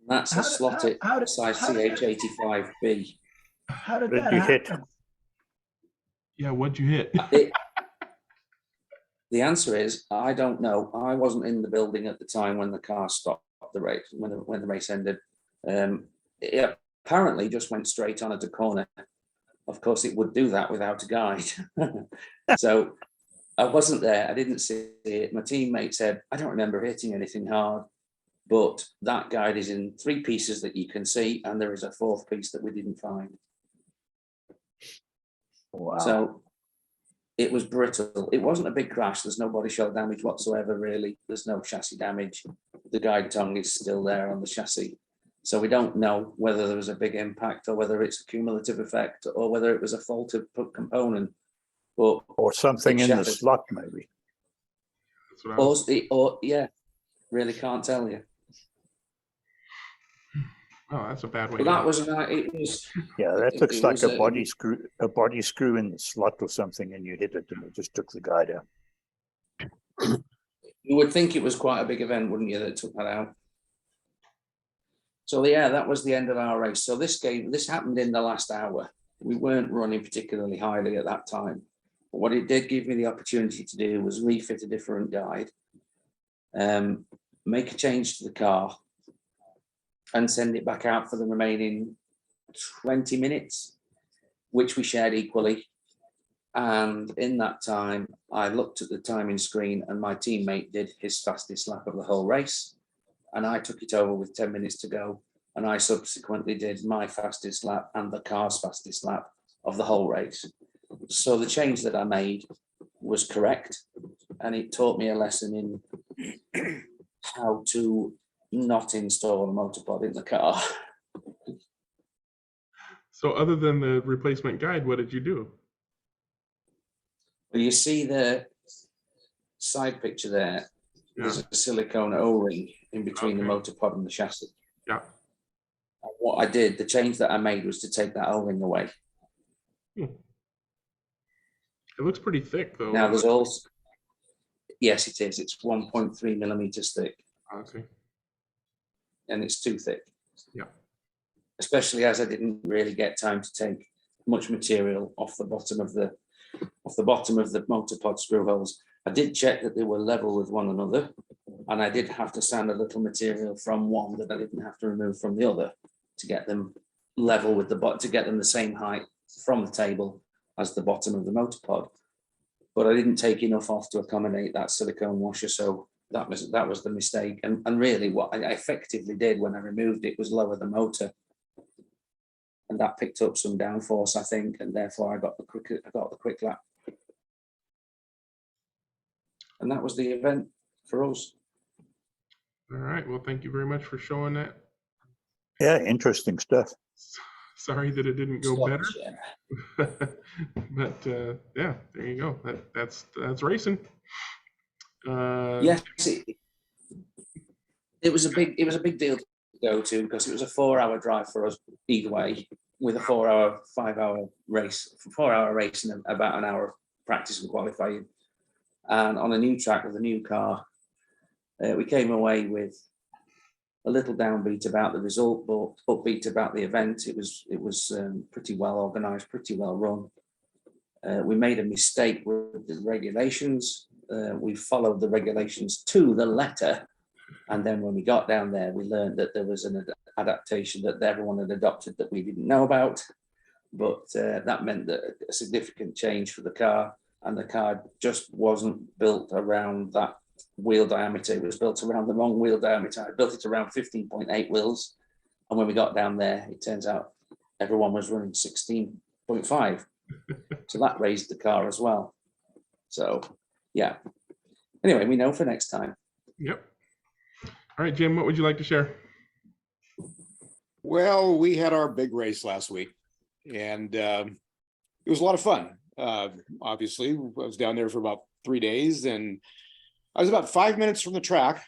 That's a slotted size CH85B. How did that happen? Yeah, what'd you hit? The answer is, I don't know. I wasn't in the building at the time when the car stopped the race, when the race ended. It apparently just went straight on at a corner. Of course, it would do that without a guide. So I wasn't there. I didn't see it. My teammate said, I don't remember hitting anything hard. But that guide is in 3 pieces that you can see, and there is a 4th piece that we didn't find. Wow. So it was brittle. It wasn't a big crash. There's no body shell damage whatsoever, really. There's no chassis damage. The guide tongue is still there on the chassis. So we don't know whether there was a big impact or whether it's a cumulative effect or whether it was a faulted component. But or something in the slot, maybe. Or yeah, really can't tell you. Oh, that's a bad way. But that was it was. Yeah, that looks like a body screw in the slot or something, and you hit it, and it just took the guide out. You would think it was quite a big event, wouldn't you, that took that out? So yeah, that was the end of our race. So this happened in the last hour. We weren't running particularly highly at that time. But what it did give me the opportunity to do was refit a different guide, make a change to the car, and send it back out for the remaining 20 minutes, which we shared equally. And in that time, I looked at the timing screen and my teammate did his fastest lap of the whole race. And I took it over with 10 minutes to go. And I subsequently did my fastest lap and the car's fastest lap of the whole race. So the change that I made was correct. And it taught me a lesson in how to not install a motor pod in the car. So other than the replacement guide, what did you do? Well, you see the side picture there. Yeah. There's a silicone O-ring in between the motor pod and the chassis. Yeah. And what I did, the change that I made was to take that O-ring away. It looks pretty thick though. Now there's also, yes, it is. It's 1.3 millimeters thick. Okay. And it's too thick. Yeah. Especially as I didn't really get time to take much material off the bottom of the motor pod screw holes. I did check that they were level with one another, and I did have to sand a little material from one that I didn't have to remove from the other to get them level with the bottom, to get them the same height from the table as the bottom of the motor pod. But I didn't take enough off to accommodate that silicone washer, so that was the mistake. And really what I effectively did when I removed it was lower the motor. And that picked up some downforce, I think, and therefore I got the quick lap. And that was the event for us. All right. Well, thank you very much for showing that. Yeah, interesting stuff. Sorry that it didn't go Slot better. share. But yeah, there you go. That's racing. Yes, it was a big deal to go to because it was a 4-hour drive for us either way, with a 4-hour, 5-hour race, 4-hour race and about an hour of practice and qualifying. And on a new track with a new car, we came away with a little downbeat about the result, but upbeat about the event. It was pretty well organised, pretty well run. We made a mistake with the regulations. We followed the regulations to the letter. And then when we got down there, we learned that there was an adaptation that everyone had adopted that we didn't know about. But that meant that a significant change for the car, and the car just wasn't built around that wheel diameter. It was built around the wrong wheel diameter. I built it around 15.8 wheels. And when we got down there, it turns out everyone was running 16.5. So that raised the car as well. So, yeah. Anyway, we know for next time. Yep. All right, Jim, what would you like to share? Well, we had our big race last week, and it was a lot of fun. Obviously, I was down there for about 3 days, and I was about 5 minutes from the track,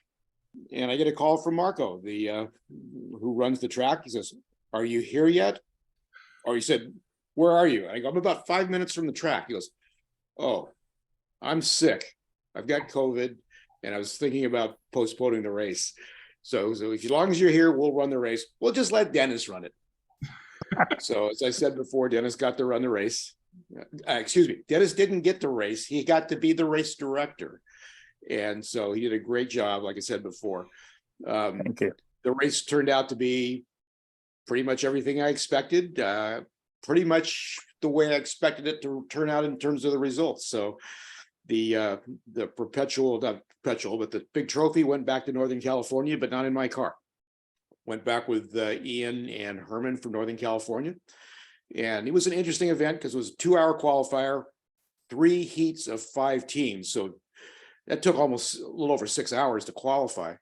and I get a call from Marco, the who runs the track. He says, "Are you here yet?" Or he said, "Where are you?" And I go, "I'm about 5 minutes from the track." He goes, "Oh, I'm sick. I've got COVID, and I was thinking about postponing the race. So as long as you're here, we'll run the race. We'll just let Dennis run it." So as I said before, Dennis got to run the race. Excuse me, Dennis didn't get the race. He got to be the race director. And so he did a great job, like I said before. Thank you. The race turned out to be pretty much everything I expected, pretty much the way I expected it to turn out in terms of the results. So the perpetual, not perpetual, but the big trophy went back to Northern California, but not in my car. Went back with Ian and Herman from Northern California. And it was an interesting event because it was a 2-hour qualifier, 3 heats of 5 teams. So that took almost a little over 6 hours to qualify.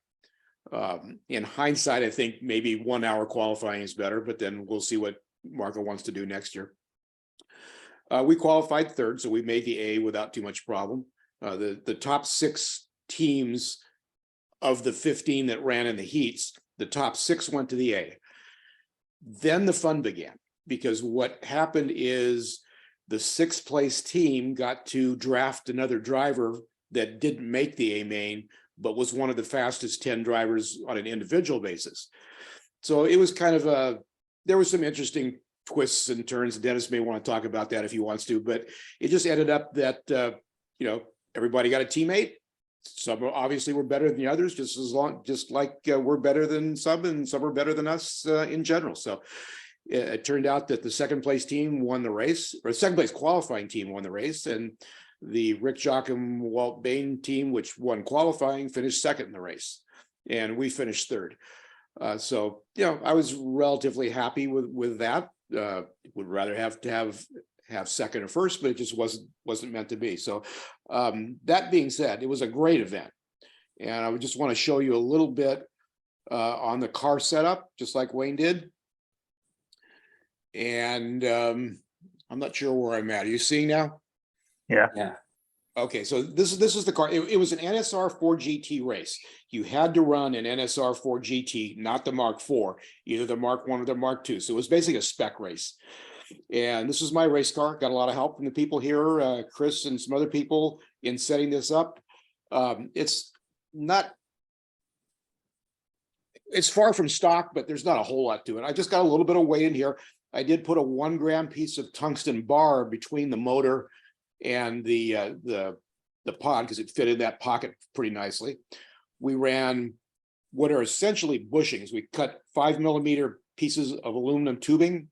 In hindsight, I think maybe 1 hour qualifying is better, but then we'll see what Marco wants to do next year. We qualified third, so we made the A without too much problem. The top 6 teams of the 15 that ran in the heats, the top 6 went to the A. Then the fun began, because what happened is the 6th place team got to draft another driver that didn't make the A main, but was one of the fastest 10 drivers on an individual basis. So it was kind of there was some interesting twists and turns. Dennis may want to talk about that if he wants to, but it just ended up that, everybody got a teammate. Some obviously were better than the others, just like we're better than some, and some are better than us in general. So it turned out that the 2nd place team won the race, or 2nd place qualifying team won the race, and the Rick Joachim Walt Bain team, which won qualifying, finished 2nd in the race, and we finished 3rd. So I was relatively happy with that. Would rather have 2nd or 1st, but it just wasn't meant to be. So that being said, it was a great event, and I would just want to show you a little bit on the car setup, just like Wayne did. And I'm not sure where I'm at. Are you seeing now? Yeah. Okay, so this is the car. It was an NSR 4 GT race. You had to run an NSR 4 GT, not the Mark IV, either the Mark I or the Mark II. So it was basically a spec race. And this is my race car. Got a lot of help from the people here, Chris and some other people, in setting this up. It's far from stock, but there's not a whole lot to it. I just got a little bit of weight in here. I did put a 1 gram piece of tungsten bar between the motor and the pod, because it fit in that pocket pretty nicely. We ran what are essentially bushings. We cut 5mm pieces of aluminum tubing,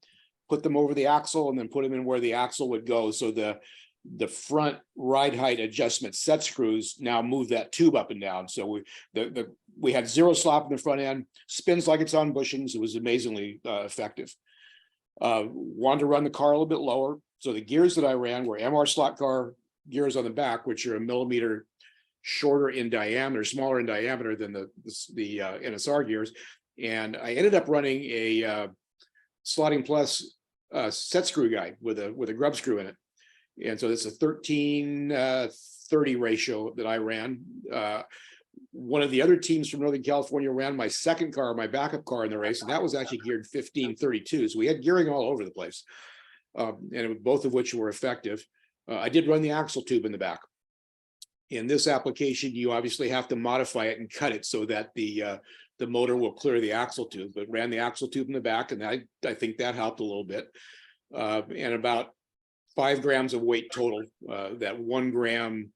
put them over the axle, and then put them in where the axle would go. So the front ride height adjustment set screws now move that tube up and down. So we had 0 slop in the front end, spins like it's on bushings. It was amazingly effective. Wanted to run the car a little bit lower. So the gears that I ran were MR slot car gears on the back, which are 1 millimeter shorter in diameter, smaller in diameter than the NSR gears. And I ended up running a slotting plus set screw guide with a grub screw in it. And so it's a 13:30 ratio that I ran. One of the other teams from Northern California ran my second car, my backup car in the race, and that was actually geared 15:32. So we had gearing all over the place, and both of which were effective. I did run the axle tube in the back. In this application, you obviously have to modify it and cut it so that the motor will clear the axle tube, but ran the axle tube in the back, and I think that helped a little bit. And about 5 grams of weight total, that 1 gram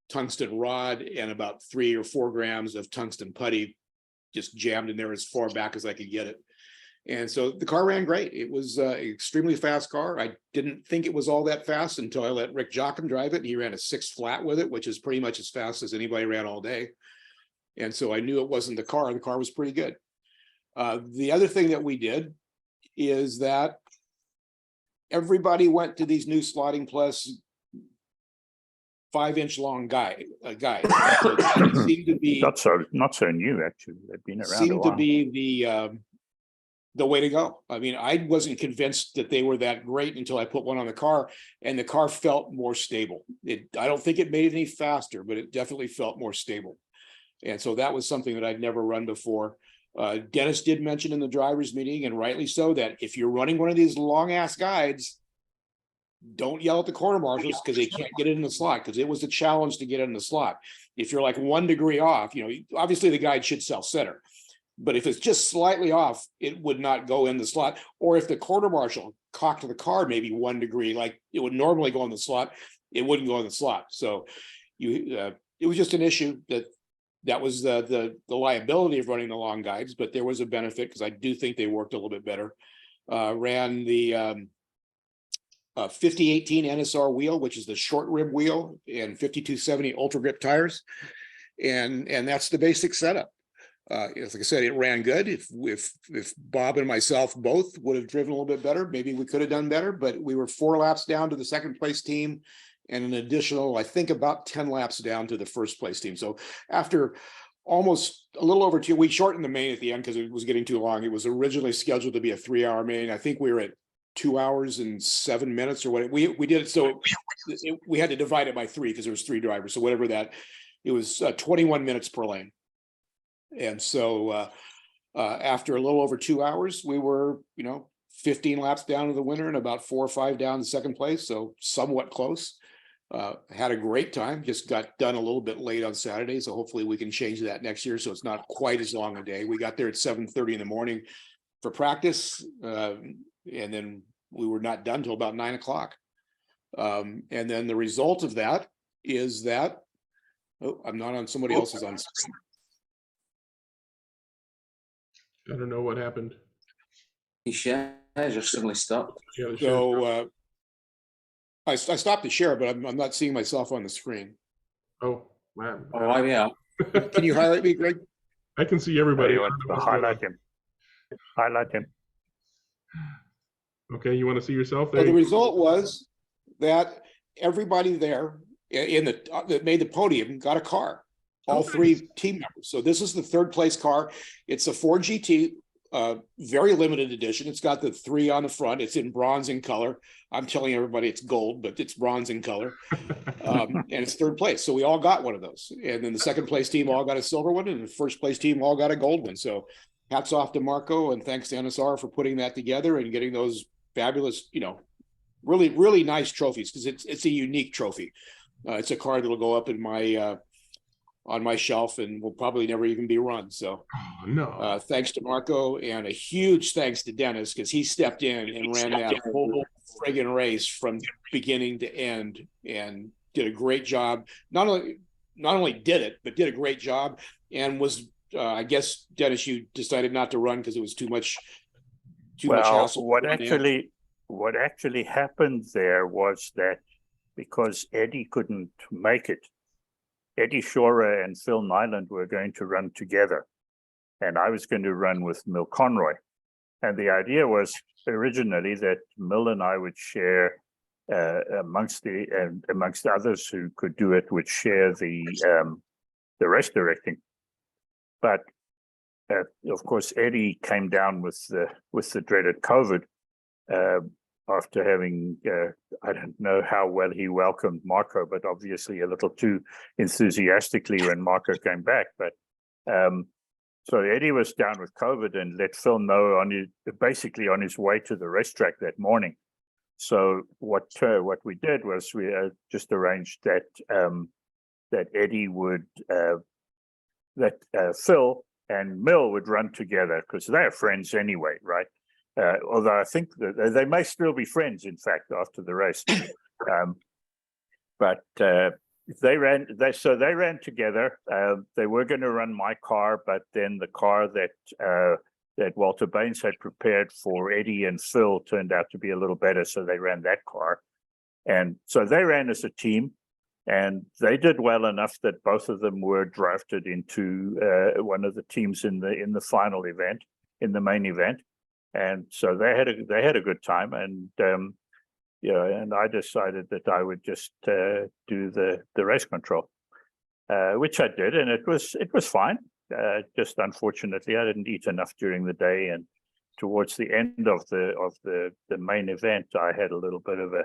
tungsten rod and about 3 or 4 grams of tungsten putty just jammed in there as far back as I could get it. And so the car ran great. It was an extremely fast car. I didn't think it was all that fast until I let Rick Jocham drive it, and he ran a 6 flat with it, which is pretty much as fast as anybody ran all day. And so I knew it wasn't the car. The car was pretty good. The other thing that we did is that everybody went to these new Slotting Plus 5-inch long guide. Seemed to be not so new actually. They've been around. Seemed to be the way to go. I mean, I wasn't convinced that they were that great until I put one on the car, and the car felt more stable. I don't think it made it any faster, but it definitely felt more stable. And so that was something that I'd never run before. Dennis did mention in the driver's meeting, and rightly so, that if you're running one of these long ass guides, don't yell at the quarter marshals because they can't get it in the slot, because it was a challenge to get it in the slot. If you're like 1 degree off, obviously the guide should self-center, but if it's just slightly off, it would not go in the slot. Or if the quarter marshal cocked the car maybe 1 degree, like it would normally go in the slot, it wouldn't go in the slot. So it was just an issue that was the liability of running the long guides, but there was a benefit because I do think they worked a little bit better. Ran the 5018 NSR wheel, which is the short rib wheel, and 5270 ultra grip tires, and that's the basic setup. Like I said, it ran good. If Bob and myself both would have driven a little bit better, maybe we could have done better, but we were 4 laps down to the second place team and an additional, I think, about 10 laps down to the first place team. So after almost a little over 2, we shortened the main at the end because it was getting too long. It was originally scheduled to be a 3-hour main. I think we were at 2 hours and 7 minutes or what we did it. So we had to divide it by 3 because there was 3 drivers. So whatever that, it was 21 minutes per lane. And so after a little over 2 hours, we were, 15 laps down to the winner and about 4 or 5 down to second place. So somewhat close. Had a great time, just got done a little bit late on Saturday. So hopefully we can change that next year. So it's not quite as long a day. We got there at 7:30 in the morning for practice. And then we were not done till about 9 o'clock. And then the result of that is that, I'm not on, somebody else is on. I don't know what happened. His share just suddenly stopped. So I stopped the share, but I'm not seeing myself on the screen. Oh, man. Oh, yeah. Can you highlight me, Greg? I can see everybody. You want to highlight him. Highlight him. Okay, you want to see yourself there? So the result was that everybody there that made the podium got a car. All 3 team members. So this is the 3rd place car. It's a Ford GT, very limited edition. It's got the 3 on the front. It's in bronze in color. I'm telling everybody it's gold, but it's bronze in color. And it's 3rd place. So we all got one of those. And then the second place team all got a silver one, and the first place team all got a gold one. So hats off to Marco, and thanks to NSR for putting that together and getting those fabulous, really, really nice trophies, because it's a unique trophy. It's a car that'll go up in my on my shelf and will probably never even be run. So thanks to Marco, and a huge thanks to Dennis, because he stepped in and ran that whole friggin' race from beginning to end and did a great job. Not only did it, but did a great job, and was I guess, Dennis, you decided not to run because it was too much hassle. What actually happened there was that because Eddie couldn't make it, Eddie Shorer and Phil Nyland were going to run together, and I was going to run with Mill Conroy. And the idea was originally that Mill and I would share amongst the others who could do it, would share the race directing. But of course, Eddie came down with the dreaded COVID, after having, I don't know how well he welcomed Marco, but obviously a little too enthusiastically when Marco came back. But so Eddie was down with COVID and let Phil know basically on his way to the racetrack that morning. So what we did was we just arranged that that Eddie would Phil and Mill would run together because they're friends anyway, right? Although I think that they may still be friends, in fact, after the race. But they ran together. They were going to run my car, but then the car that Walter Baines had prepared for Eddie and Phil turned out to be a little better, so they ran that car. And so they ran as a team, and they did well enough that both of them were drafted into one of the teams in the final event, in the main event. And so they had a good time, and and I decided that I would just do the race control, which I did, and it was fine. Just unfortunately, I didn't eat enough during the day, and towards the end of the main event, I had a little bit of a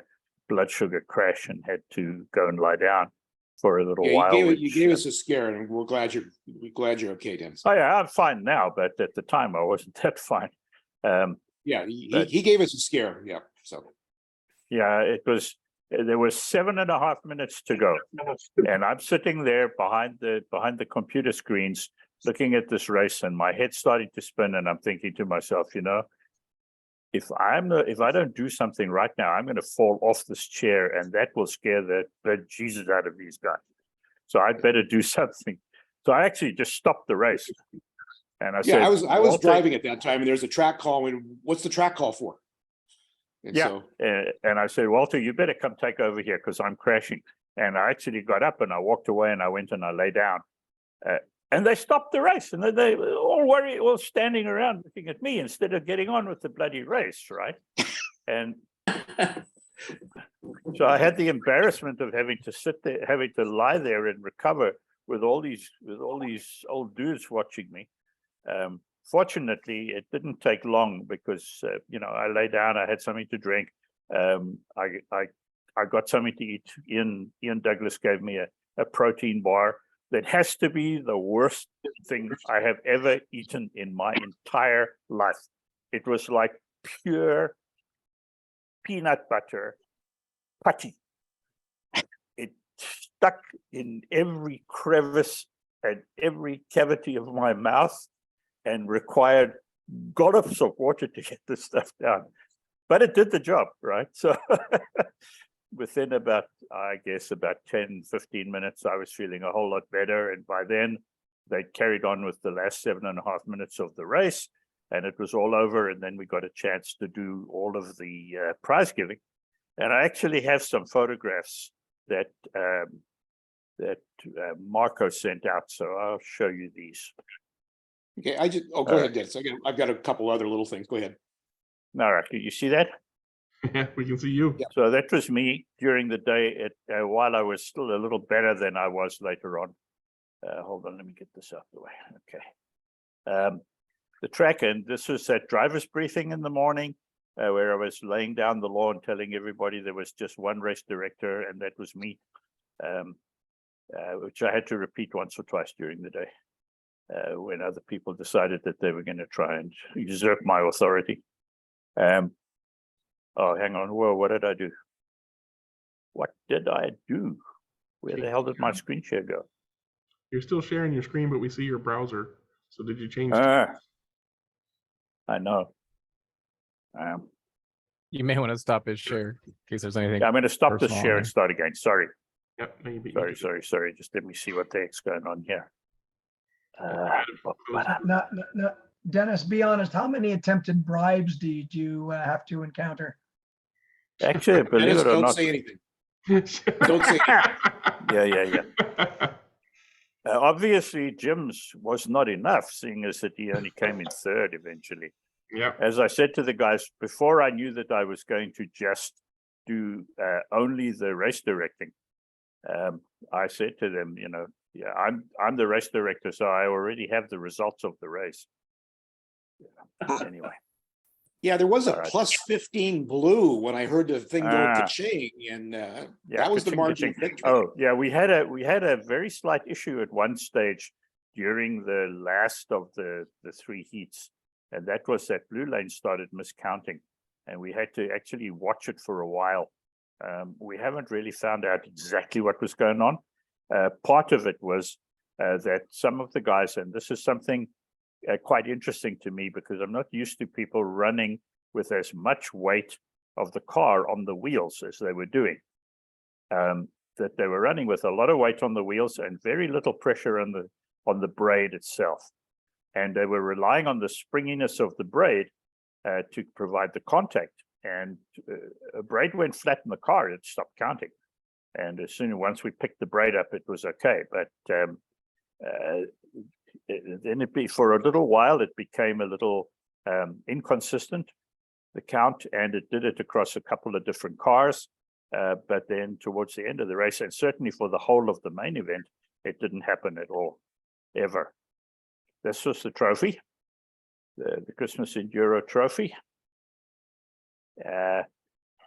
blood sugar crash and had to go and lie down for a little while. You gave us a scare, and we're glad you're okay, Dennis. Oh yeah, I'm fine now, but at the time I wasn't that fine. He gave us a scare. Yeah. So. Yeah, there was 7.5 minutes to go, and I'm sitting there behind the computer screens looking at this race, and my head's starting to spin, and I'm thinking to myself, if I don't do something right now, I'm going to fall off this chair, and that will scare the Jesus out of these guys. So I'd better do something. So I actually just stopped the race, and I said, I was driving at that time, and there's a track call. And what's the track call for? And I said, Walter, you better come take over here because I'm crashing. And I actually got up and I walked away and I went and I lay down. And they stopped the race, and then they all standing around looking at me instead of getting on with the bloody race, right? And so I had the embarrassment of having to sit there, having to lie there and recover with all these old dudes watching me. Fortunately, it didn't take long because I lay down, I had something to drink, I got something to eat. Ian Douglas gave me a protein bar that has to be the worst thing I have ever eaten in my entire life. It was like pure peanut butter putty. It stuck in every crevice and every cavity of my mouth and required gullops of water to get this stuff down. But it did the job, right? So within about 10, 15 minutes, I was feeling a whole lot better. And by then, they carried on with the last 7.5 minutes of the race, and it was all over. And then we got a chance to do all of the prize giving. And I actually have some photographs that Marco sent out. So I'll show you these. Okay, go ahead, Dennis. I've got a couple other little things. Go ahead. All right, can you see that? Yeah, we can see you. Yeah. So that was me during the day while I was still a little better than I was later on. Hold on, let me get this out of the way. Okay. The track, and this was that driver's briefing in the morning where I was laying down the law and telling everybody there was just one race director, and that was me, which I had to repeat once or twice during the day when other people decided that they were going to try and usurp my authority. Oh, hang on. Whoa, what did I do? What did I do? Where the hell did my screen share go? You're still sharing your screen, but we see your browser. So did you change? I know. You may want to stop his share in case there's anything. Yeah, I'm going to stop the share and start again. Sorry. Yep. Maybe. Sorry. Just let me see what the heck's going on here. No, Dennis, be honest. How many attempted bribes did you have to encounter? Actually, believe it or not. Don't say anything. Don't say anything. Yeah. Obviously, Jim's was not enough, seeing as that he only came in third eventually. Yeah. As I said to the guys, before I knew that I was going to just do only the race directing, I said to them, I'm the race director, so I already have the results of the race. Anyway. Yeah, there was a Alright. plus 15 blue when I heard the thing go Ah. ka-ching, and Yeah, that was the ka-ching, margin of ka-ching. victory. Oh, yeah, we had a very slight issue at one stage during the last of the three heats, and that was that blue lane started miscounting, and we had to actually watch it for a while. We haven't really found out exactly what was going on. Part of it was that some of the guys, and this is something quite interesting to me because I'm not used to people running with as much weight of the car on the wheels as they were doing. That they were running with a lot of weight on the wheels and very little pressure on the braid itself. And they were relying on the springiness of the braid to provide the contact. And a braid went flat in the car, it stopped counting. And once we picked the braid up, it was okay. But then for a little while, it became a little inconsistent, the count, and it did it across a couple of different cars. But then towards the end of the race, and certainly for the whole of the main event, it didn't happen at all, ever. This was the trophy, the Christmas Enduro trophy.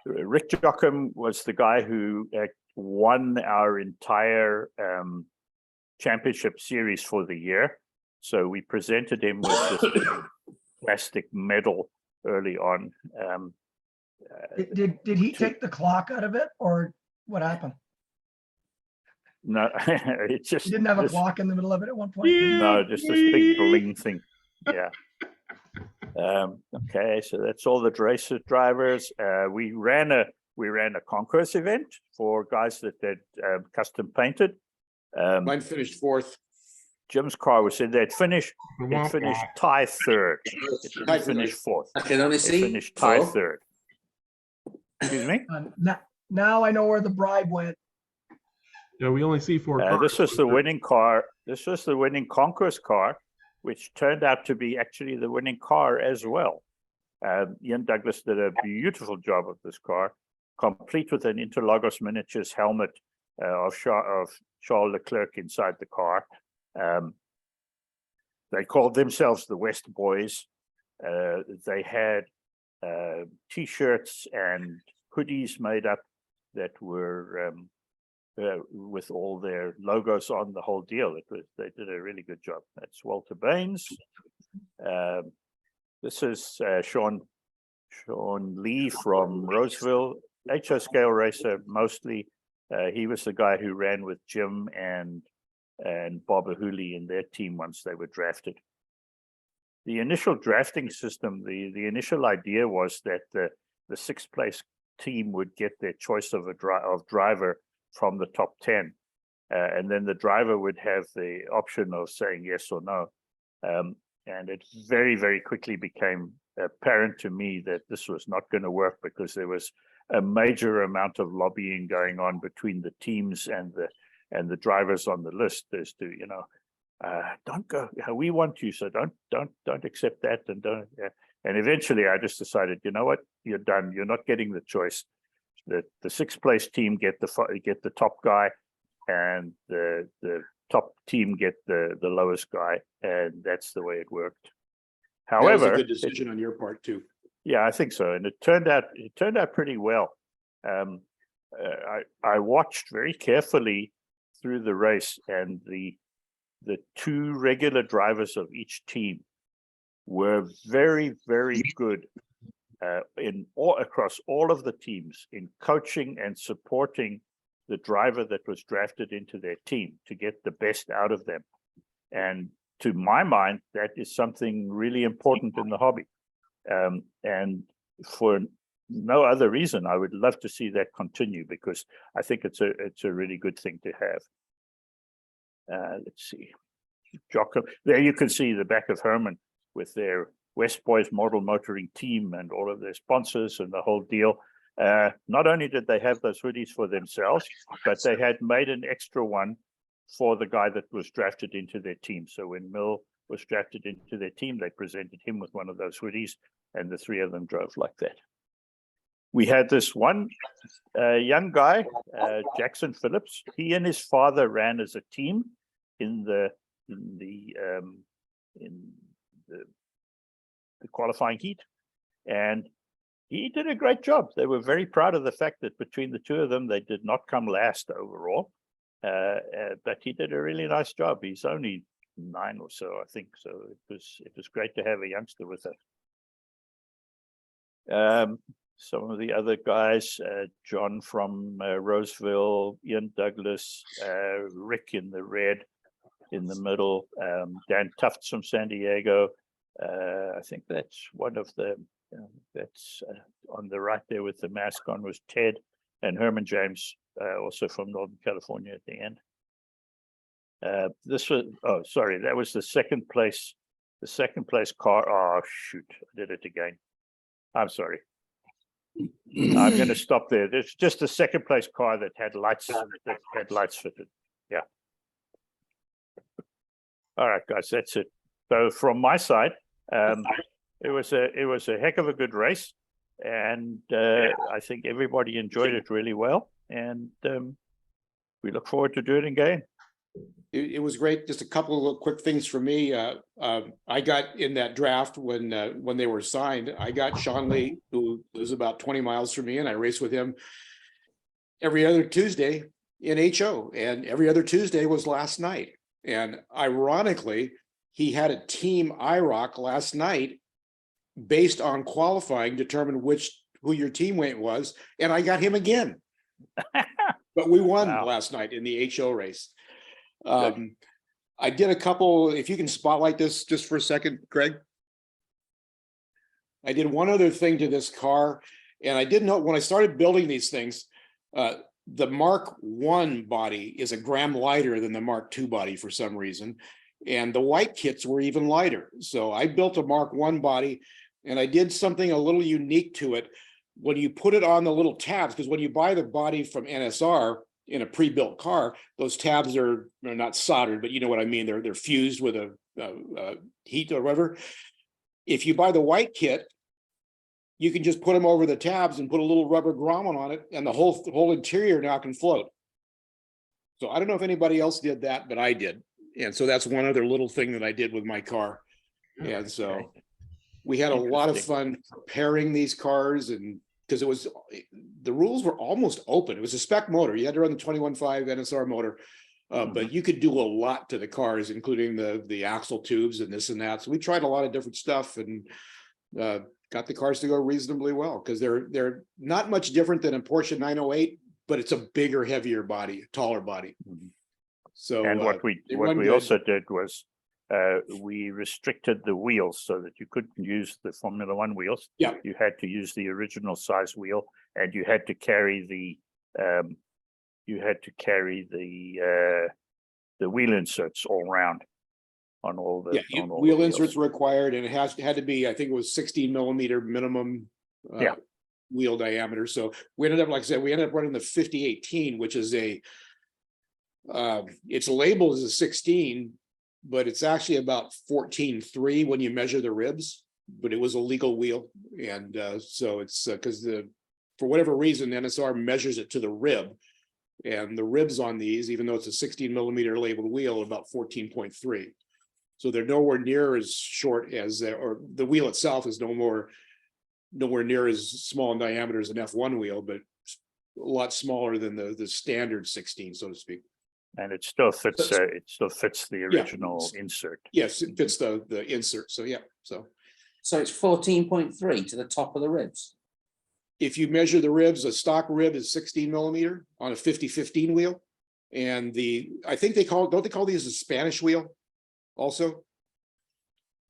Rick Jocham was the guy who won our entire championship series for the year. So we presented him with this plastic medal early on. Did he take the clock out of it, or what happened? No, it just He didn't have a clock in the middle of it at one point. no, just this big bling thing. Yeah. Okay, so that's all the race drivers. We ran a concourse event for guys that had custom painted. Mine finished fourth. Jim's car was in that finish. It finished tie third. It didn't finish fourth. I can only It see finished tie four. third. Excuse me. Now I know where the bribe went. Yeah, we only see four cars. This was the winning car. This was the winning concourse car, which turned out to be actually the winning car as well. Ian Douglas did a beautiful job of this car, complete with an Interlagos miniatures helmet of Charles Leclerc inside the car. They called themselves the West Boys. They had T-shirts and hoodies made up that were with all their logos on, the whole deal. They did a really good job. That's Walter Baines. This is Sean Lee from Roseville, HO scale racer mostly. He was the guy who ran with Jim and Bob Ahuli in their team once they were drafted. The initial drafting system, the initial idea was that the sixth place team would get their choice of driver from the top 10. And then the driver would have the option of saying yes or no. And it very, very quickly became apparent to me that this was not going to work because there was a major amount of lobbying going on between the teams and the drivers on the list as to, don't go, we want you, so don't accept that, and don't. And eventually I just decided, you know what, you're done. You're not getting the choice. The sixth place team get the top guy, and the top team get the lowest guy, and that's the way it worked. However, that was a good decision on your part too. Yeah, I think so, and it turned out pretty well. I watched very carefully through the race, and the two regular drivers of each team were very, very good across all of the teams in coaching and supporting the driver that was drafted into their team to get the best out of them. And to my mind, that is something really important in the hobby. And for no other reason, I would love to see that continue, because I think it's a really good thing to have. Let's see, Jocham. There you can see the back of Herman with their West Boys model motoring team and all of their sponsors and the whole deal. Not only did they have those hoodies for themselves, but they had made an extra one for the guy that was drafted into their team. So when Mill was drafted into their team, they presented him with one of those hoodies, and the three of them drove like that. We had this one young guy, Jackson Phillips. He and his father ran as a team in the qualifying heat, and he did a great job. They were very proud of the fact that between the two of them, they did not come last overall. But he did a really nice job. He's only 9 or so, I think. So it was great to have a youngster with us. Some of the other guys, John from Roseville, Ian Douglas, Rick in the red in the middle, Dan Tufts from San Diego. I think that's one of the, that's on the right there with the mask on was Ted, and Herman James, also from Northern California at the end. This was, oh, sorry, that was the second place car. Oh, shoot, I did it again. I'm sorry. I'm going to stop there. There's just a second place car that had lights fitted. Yeah. All right, guys, that's it. So from my side, it was a heck of a good race, and I think everybody enjoyed it really well, and we look forward to doing it again. It was great. Just a couple of little quick things for me. I got in that draft when they were signed. I got Sean Lee, who lives about 20 miles from me, and I raced with him every other Tuesday in HO, and every other Tuesday was last night. And ironically, he had a team IROC last night based on qualifying, determined who your teammate was, and I got him again. But we won last night in the HO race. I did a couple, if you can spotlight this just for a second, Greg. I did one other thing to this car, and I didn't know when I started building these things, the Mark I body is a gram lighter than the Mark II body for some reason, and the white kits were even lighter. So I built a Mark I body, and I did something a little unique to it. When you put it on the little tabs, because when you buy the body from NSR in a pre-built car, those tabs are not soldered, but you know what I mean. They're fused with a heat or whatever. If you buy the white kit, you can just put them over the tabs and put a little rubber grommet on it, and the whole interior now can float. So I don't know if anybody else did that, but I did. And so that's one other little thing that I did with my car. And so we had a lot of fun preparing these cars, and because the rules were almost open. It was a spec motor. You had to run the 21.5 NSR motor, but you could do a lot to the cars, including the axle tubes and this and that. So we tried a lot of different stuff, and got the cars to go reasonably well, because they're not much different than a Porsche 908, but it's a bigger, heavier body, taller body. So and what we also did was we restricted the wheels so that you couldn't use the Formula One wheels. Yeah, you had to use the original size wheel, and you had to carry the wheel inserts all round on all the wheel inserts required, and it had to be, I think it was 16 millimeter minimum wheel diameter. So we ended up, like I said, running the 5018, which is it's labeled as a 16, but it's actually about 14.3 when you measure the ribs, but it was a legal wheel. And so it's because for whatever reason, NSR measures it to the rib, and the ribs on these, even though it's a 16 millimeter labeled wheel, about 14.3. So they're nowhere near as short as, or the wheel itself is nowhere near as small in diameter as an F1 wheel, but a lot smaller than the standard 16, so to speak. And it still fits. It still fits the original insert. Yes, it fits the insert. So yeah. So it's 14.3 to the top of the ribs. If you measure the ribs, a stock rib is 16 millimeter on a 50-15 wheel, and I think don't they call these a Spanish wheel also?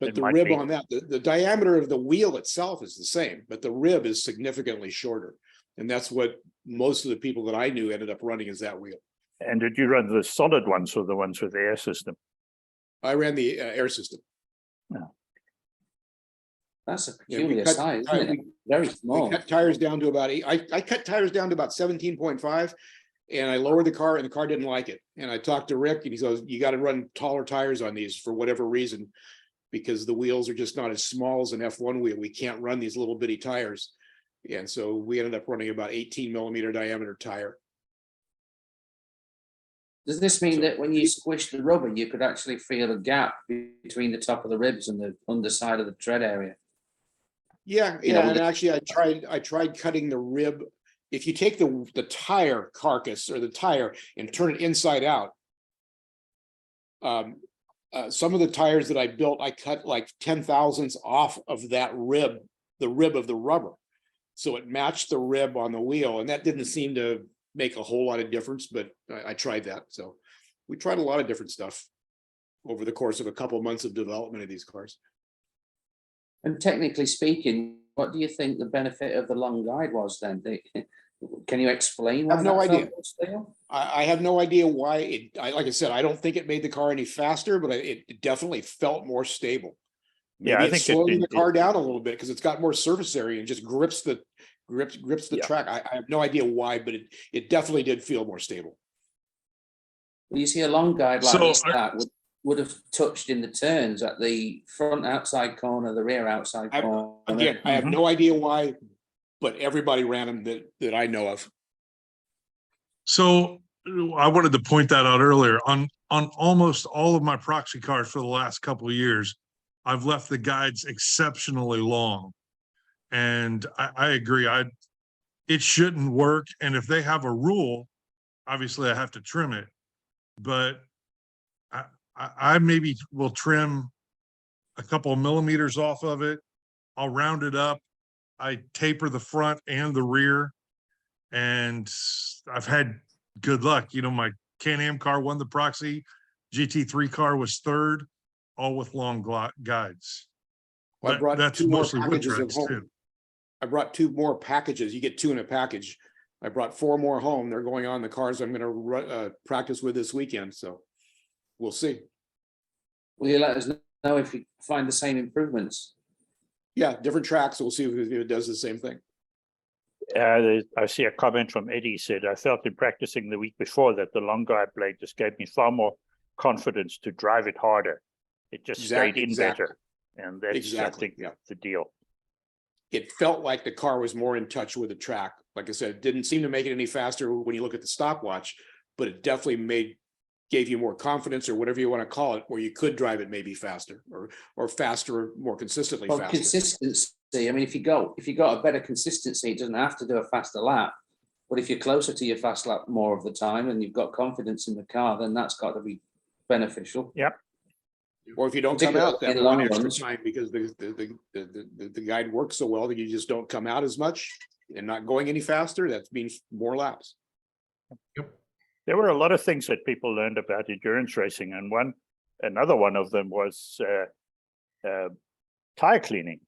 But the rib on that, the diameter of the wheel itself is the same, but the rib is significantly shorter, and that's what most of the people that I knew ended up running is that wheel. And did you run the solid ones or the ones with the air system? I ran the air system. No. That's a peculiar size, isn't it? Very small. We cut tires down to about 8. I cut tires down to about 17.5, and I lowered the car, and the car didn't like it. And I talked to Rick, and he goes, "You got to run taller tires on these for whatever reason, because the wheels are just not as small as an F1 wheel. We can't run these little bitty tires." And so we ended up running about 18 millimeter diameter tire. Does this mean that when you squish the rubber, you could actually feel a gap between the top of the ribs and the underside of the tread area? Yeah, You know, and actually I tried cutting the rib. If you take the tire carcass or the tire and turn it inside out, some of the tires that I built, I cut like 10,000ths off of that rib, the rib of the rubber. So it matched the rib on the wheel, and that didn't seem to make a whole lot of difference, but I tried that. So we tried a lot of different stuff over the course of a couple of months of development of these cars. And technically speaking, what do you think the benefit of the long guide was then? Can you explain why? I have no that idea. felt stale? I have no idea why like I said, I don't think it made the car any faster, but it definitely felt more stable. Maybe Yeah, I it's think slowing the car down a little bit because it's got more surface area and just grips the track. I have no idea why, but it definitely did feel more stable. Well, you see a long guide like So that would have touched in the turns at the front outside corner, the rear outside corner. Again, I have no idea why, but everybody ran them that I know of. So I wanted to point that out earlier. On almost all of my proxy cars for the last couple of years, I've left the guides exceptionally long. And I agree. It shouldn't work. And if they have a rule, obviously I have to trim it. But I maybe will trim a couple of millimeters off of it. I'll round it up. I taper the front and the rear. And I've had good luck. You know, my Can-Am car won the proxy. GT3 car was third, all with long guides. Well, I brought that's two more mostly wood packages tracks of home. too. I brought 2 more packages. You get 2 in a package. I brought 4 more home. They're going on the cars I'm going to practice with this weekend. So we'll see. Will you let us know if you find the same improvements? Yeah, different tracks. We'll see if it does the same thing. I see a comment from Eddie said, I felt in practicing the week before that the long guide blade just gave me far more confidence to drive it harder. It just stayed in better. And that's, I think, the deal. It felt like the car was more in touch with the track. Like I said, it didn't seem to make it any faster when you look at the stopwatch, but it definitely gave you more confidence, or whatever you want to call it, where you could drive it maybe faster or faster, more consistently faster. Consistency. I mean, if you got a better consistency, it doesn't have to do a faster lap. But if you're closer to your fast lap more of the time and you've got confidence in the car, then that's got to be beneficial. Yep. Or if you don't come out that long extra time because the guide works so well that you just don't come out as much and not going any faster, that means more laps. Yep. There were a lot of things that people learned about endurance racing, and another one of them was tire cleaning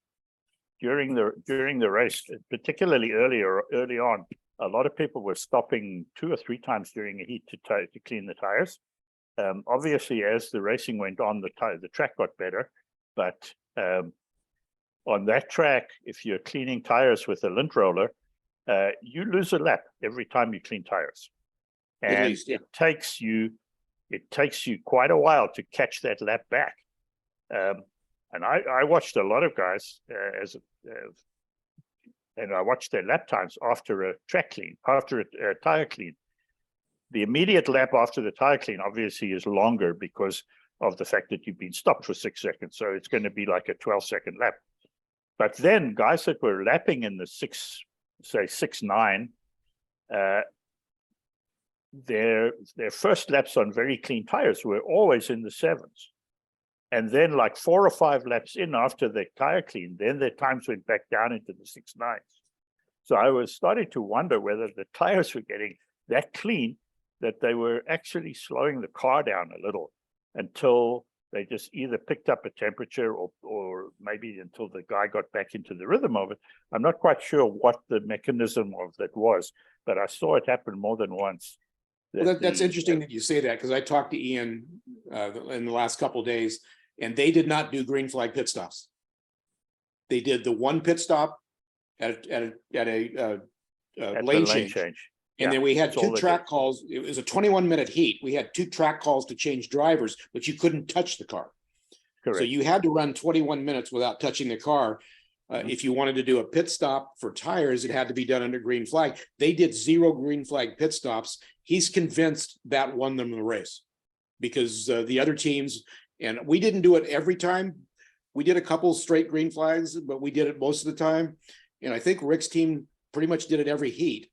during the race, particularly early on. A lot of people were stopping 2 or 3 times during a heat to clean the tires. Obviously, as the racing went on, the track got better, but on that track, if you're cleaning tires with a lint roller, you lose a lap every time you clean tires. And least, yeah. it takes you quite a while to catch that lap back. And I watched a lot of guys and I watched their lap times after a track clean, after a tire clean. The immediate lap after the tire clean obviously is longer because of the fact that you've been stopped for 6 seconds. So it's going to be like a 12-second lap. But then guys that were lapping in the 6.9, their first laps on very clean tires were always in the 7s. And then like 4 or 5 laps in after the tire clean, then their times went back down into the 6.9s. So I was starting to wonder whether the tires were getting that clean that they were actually slowing the car down a little until they just either picked up a temperature or maybe until the guy got back into the rhythm of it. I'm not quite sure what the mechanism of that was, but I saw it happen more than once. Well, that's interesting that you say that, because I talked to Ian in the last couple of days, and they did not do green flag pit stops. They did the one pit stop at a lane change. And then we had 2 track calls. It was a 21-minute heat. We had 2 track calls to change drivers, but you couldn't touch the car. Correct. So you had to run 21 minutes without touching the car. If you wanted to do a pit stop for tires, it had to be done under green flag. They did 0 green flag pit stops. He's convinced that won them the race because the other teams, and we didn't do it every time, We did a couple straight green flags, but we did it most of the time. And I think Rick's team pretty much did it every heat.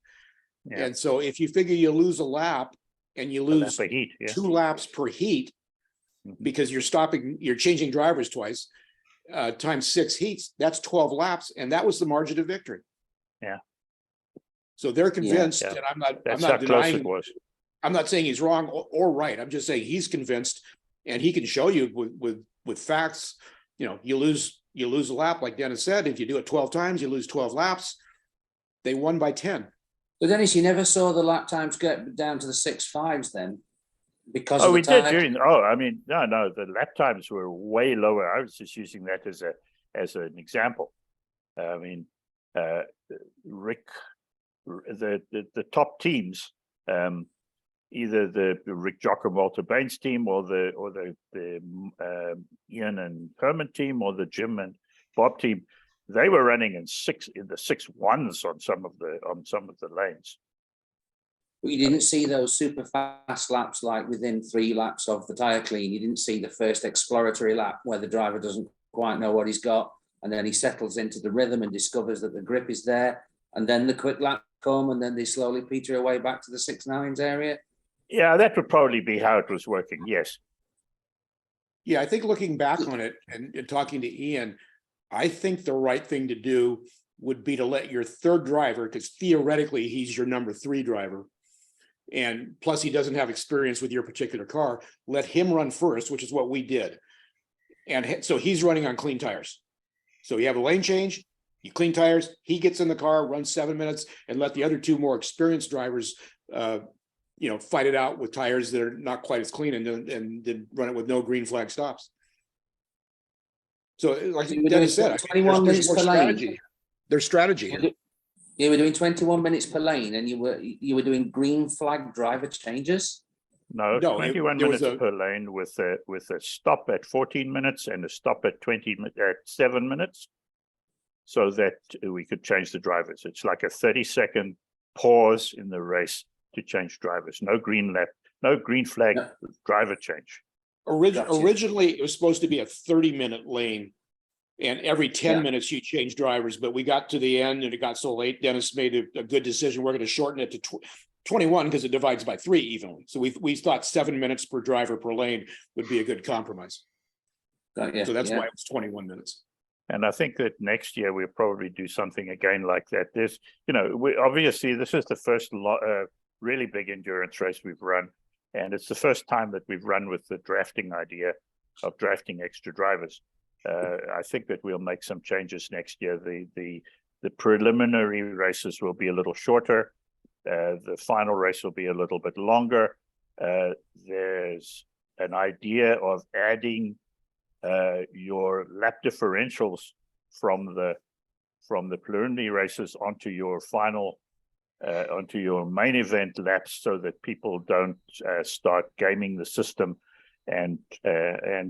Yeah. And so if you figure you lose a lap and you lose a heat, 2 laps per heat, because you're changing drivers twice, times 6 heats, that's 12 laps. And that was the margin of victory. Yeah. So they're convinced, and I'm not denying, I'm not saying he's wrong or right. I'm just saying he's convinced, and he can show you with facts. You know, you lose a lap, like Dennis said. If you do it 12 times, you lose 12 laps. They won by 10. But Dennis, you never saw the lap times get down to the 6.5s then, because we did during. I mean, no, the lap times were way lower. I was just using that as an example. I mean, Rick. The top teams, either the Rick Jock and Walter Baines team, or the Ian and Herman team, or the Jim and Bob team, they were running in the 6.1s on some of the lanes. But you didn't see those super fast laps, like within 3 laps of the tire clean. You didn't see the first exploratory lap where the driver doesn't quite know what he's got, and then he settles into the rhythm and discovers that the grip is there, and then the quick lap come, and then they slowly peter away back to the 6.9s area. Yeah, that would probably be how it was working. Yes. Yeah, I think looking back on it and talking to Ian, I think the right thing to do would be to let your third driver, because theoretically he's your number 3 driver, and plus he doesn't have experience with your particular car, let him run first, which is what we did. And so he's running on clean tires. So you have a lane change, you clean tires, he gets in the car, runs 7 minutes, and let the other 2 more experienced drivers, fight it out with tires that are not quite as clean, and then run it with no green flag stops. So, like Dennis said, 21 minutes per lane. There's strategy here. You were doing 21 minutes per lane, and you were doing green flag driver changes. No, 21 minutes per lane with a stop at 14 minutes and a stop at 7 minutes, so that we could change the drivers. It's like a 30-second pause in the race to change drivers. No green flag driver change. Originally, it was supposed to be a 30-minute lane, and every 10 minutes you change drivers, but we got to the end and it got so late, Dennis made a good decision. We're going to shorten it to 21 because it divides by 3 evenly. So we thought 7 minutes per driver per lane would be a good compromise. So that's why it was 21 minutes. And I think that next year we'll probably do something again like that. There's, obviously this is the first really big endurance race we've run. And it's the first time that we've run with the drafting idea of drafting extra drivers. I think that we'll make some changes next year. The preliminary races will be a little shorter. The final race will be a little bit longer. There's an idea of adding your lap differentials from the preliminary races onto your final onto your main event laps, so that people don't start gaming the system and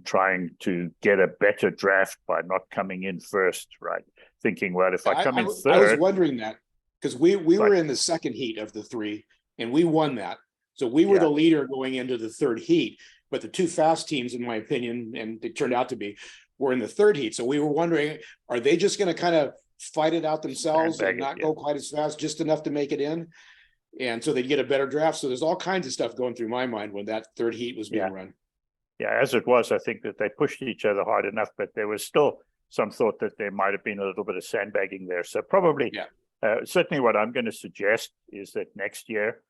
trying to get a better draft by not coming in first, right? Thinking, well, if I come in third. I was wondering that, because we were in the second heat of the 3 and we won that. So we were the leader going into the 3rd heat, but the 2 fast teams, in my opinion, and it turned out to be, were in the 3rd heat. So we were wondering, are they just going to kind of fight it out themselves and not go quite as fast, just enough to make it in? And so they'd get a better draft. So there's all kinds of stuff going through my mind when that 3rd heat was being run. Yeah, as it was, I think that they pushed each other hard enough, but there was still some thought that there might have been a little bit of sandbagging there. So probably, certainly what I'm going to suggest is that next year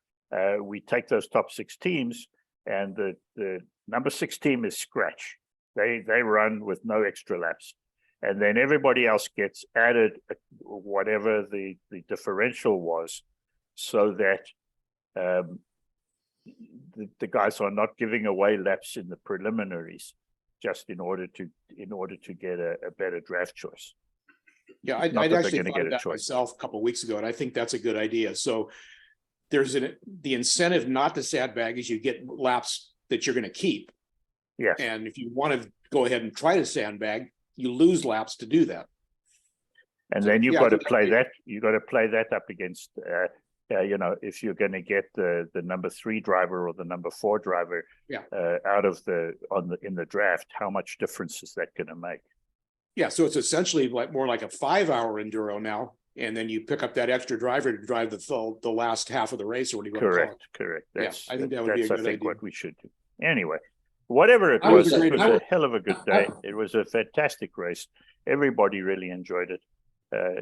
we take those top 6 teams, and the number 6 team is scratch. They run with no extra laps. And then everybody else gets added whatever the differential was, so that the guys are not giving away laps in the preliminaries just in order to get a better draft choice. Yeah, I'd actually thought of that myself a couple of weeks ago, and I think that's a good idea. So there's the incentive not to sandbag is you get laps that you're going to keep. Yeah. And if you want to go ahead and try to sandbag, you lose laps to do that. And then you've got to play that. You've got to play that up against, if you're going to get the number 3 driver or the number 4 driver out of in the draft, how much difference is that going to make? Yeah, so it's essentially like more like a 5-hour enduro now, and then you pick up that extra driver to drive the last half of the race, or what do you want to call it? Correct. I think that would be a good idea. What we should do. Anyway, whatever it I was, would it was say- a hell of a good day. It was a fantastic race. Everybody really enjoyed it.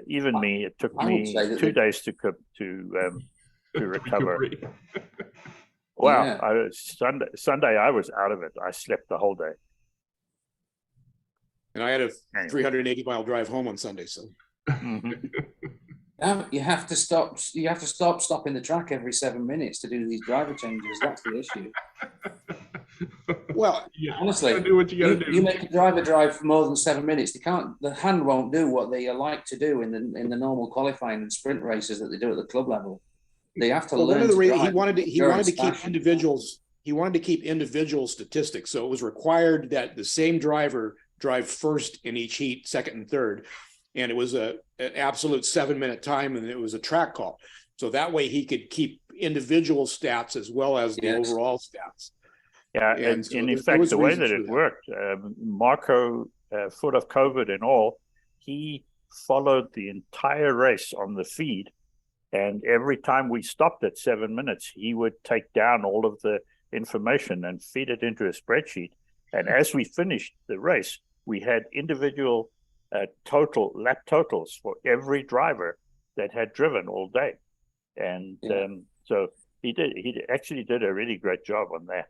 Even me. It took I would me say that 2 the- days to recover. Recovery. Wow, Yeah. Sunday I was out of it. I slept the whole day. And I had a Anyway. 380-mile drive home on Sunday, so. Mhm. You have to stop stopping the track every 7 minutes to do these driver changes. That's the issue. Well, Honestly, gotta do what you gotta do. you make a driver drive for more than 7 minutes. The hand won't do what they like to do in the normal qualifying and sprint races that they do at the club level. They have to Well, learn. one of the to reasons drive he wanted to endurance keep fashion. individuals. He wanted to keep individual statistics, so it was required that the same driver drive first in each heat, second and third, and it was an absolute 7-minute time, and it was a track call. So that way he could keep individual stats as well as the overall stats. Yeah, And and so in there fact, was the way reasons that for it that. worked, Marco, full of COVID and all, he followed the entire race on the feed. And every time we stopped at 7 minutes, he would take down all of the information and feed it into a spreadsheet. And as we finished the race, we had individual lap totals for every driver that had driven all day. And so he actually did a really great job on that.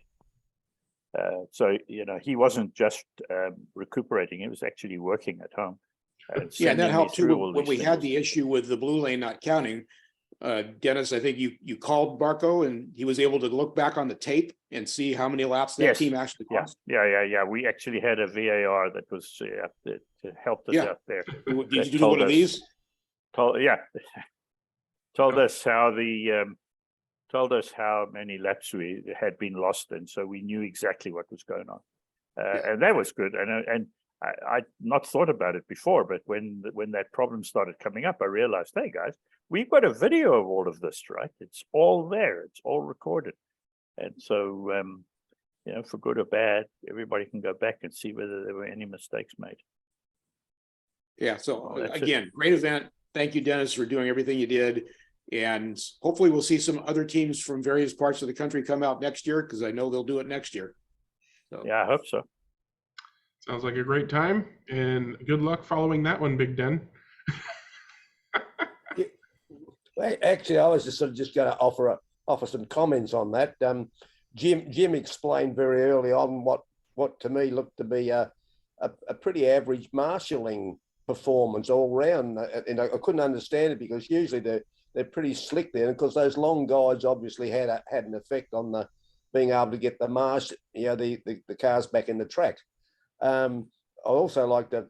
So, he wasn't just recuperating, he was actually working at home. And that sending me helped too through all when these we had things. the issue with the blue lane not counting. Dennis, I think you called Marco and he was able to look back on the tape and see how many laps that team actually lost. Yeah. We actually had a VAR that was that helped us out there. Did you do one of these? Told us how many laps we had been lost, and so we knew exactly what was going on, and that was good. And I'd not thought about it before, but when that problem started coming up, I realized, hey guys, we've got a video of all of this, right? It's all there, it's all recorded, and so for good or bad, everybody can go back and see whether there were any mistakes made. Yeah. So again, great event. Thank you, Dennis, for doing everything you did. And hopefully we'll see some other teams from various parts of the country come out next year, because I know they'll do it next year. So. Yeah, I hope so. Sounds like a great time, and good luck following that one, Big Den. Actually, I was just going to offer some comments on that. Jim explained very early on what to me looked to be a pretty average marshalling performance all round, and I couldn't understand it because usually they're pretty slick there, and of course those long guides obviously had an effect on the being able to get the cars back in the track. I also like to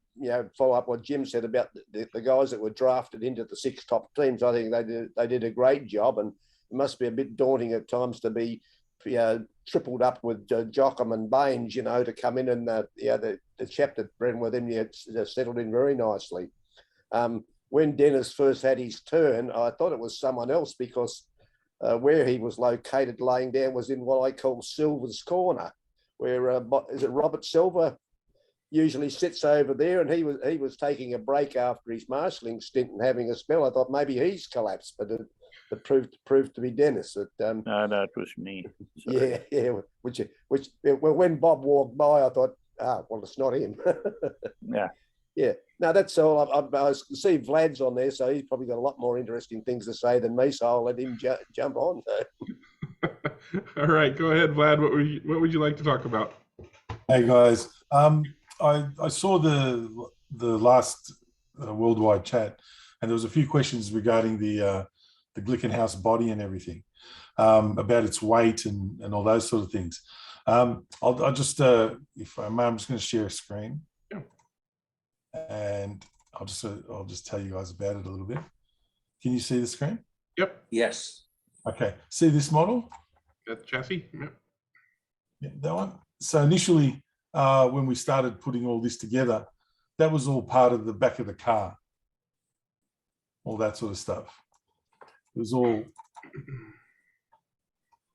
follow up what Jim said about the guys that were drafted into the 6 top teams. I think they did a great job, and it must be a bit daunting at times to be tripled up with Jocham and Baines, to come in and the chapter bred with him, settled in very nicely. When Dennis first had his turn, I thought it was someone else because where he was located laying down was in what I call Silver's Corner, where is it Robert Silver usually sits over there, and he was taking a break after his marshalling stint and having a spell. I thought maybe he's collapsed, but it proved to be Dennis. No, it was me. Sorry. Yeah. Which when Bob walked by, I thought, well, it's not him. Yeah. No, that's all. I see Vlad's on there, so he's probably got a lot more interesting things to say than me. So I'll let him jump on. All right, go ahead, Vlad. What would you like to talk about? Hey guys, I saw the last worldwide chat, and there was a few questions regarding the Glickenhaus body and everything, about its weight and all those sort of things. I'll just, if I may, I'm just going to share a screen, and I'll just tell you guys about it a little bit. Can you see the screen? Yep. Yes. Okay. See this model? That chassis. Yep. Yeah, that one. So initially, when we started putting all this together, that was all part of the back of the car, all that sort of stuff. It was all,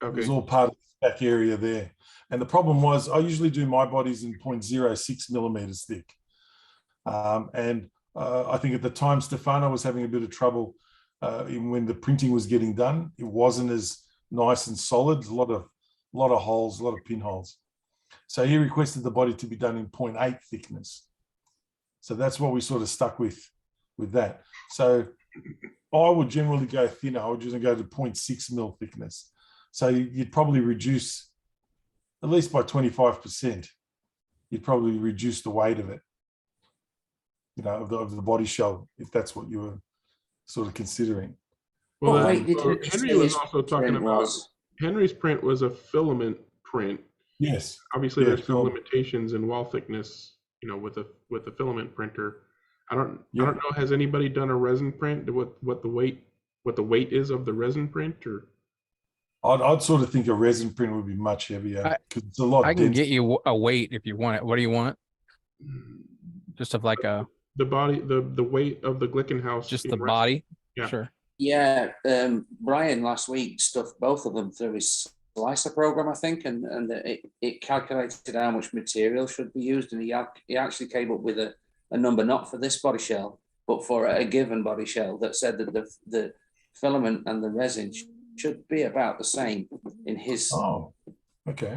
It was all part of the back area there. And the problem was I usually do my bodies in 0.06 millimeters thick. I think at the time Stefano was having a bit of trouble even when the printing was getting done. It wasn't as nice and solid. A lot of holes, a lot of pinholes. So he requested the body to be done in 0.8 thickness. So that's what we sort of stuck with that. So I would generally go thinner. I would just go to 0.6 mil thickness. So you'd probably reduce, at least by 25%, you'd probably reduce the weight of it, you know, of the body shell, if that's what you were sort of considering. Well, Henry was also talking about, Henry's print was a filament print. Yes. Obviously, there's some limitations in wall thickness, you know, with a filament printer. I don't know. Has anybody done a resin print? What the weight is of the resin print, or? I'd sort of think a resin print would be much heavier because it's a lot. I can get you a weight if you want it. What do you want? Just of like a the body, the weight of the Glickenhaus. Just the body. Yeah. Sure. Yeah, Brian last week stuffed both of them through his slicer program, I think, and it calculated how much material should be used, and he actually came up with a number not for this body shell, but for a given body shell that said that the filament and the resin should be about the same in his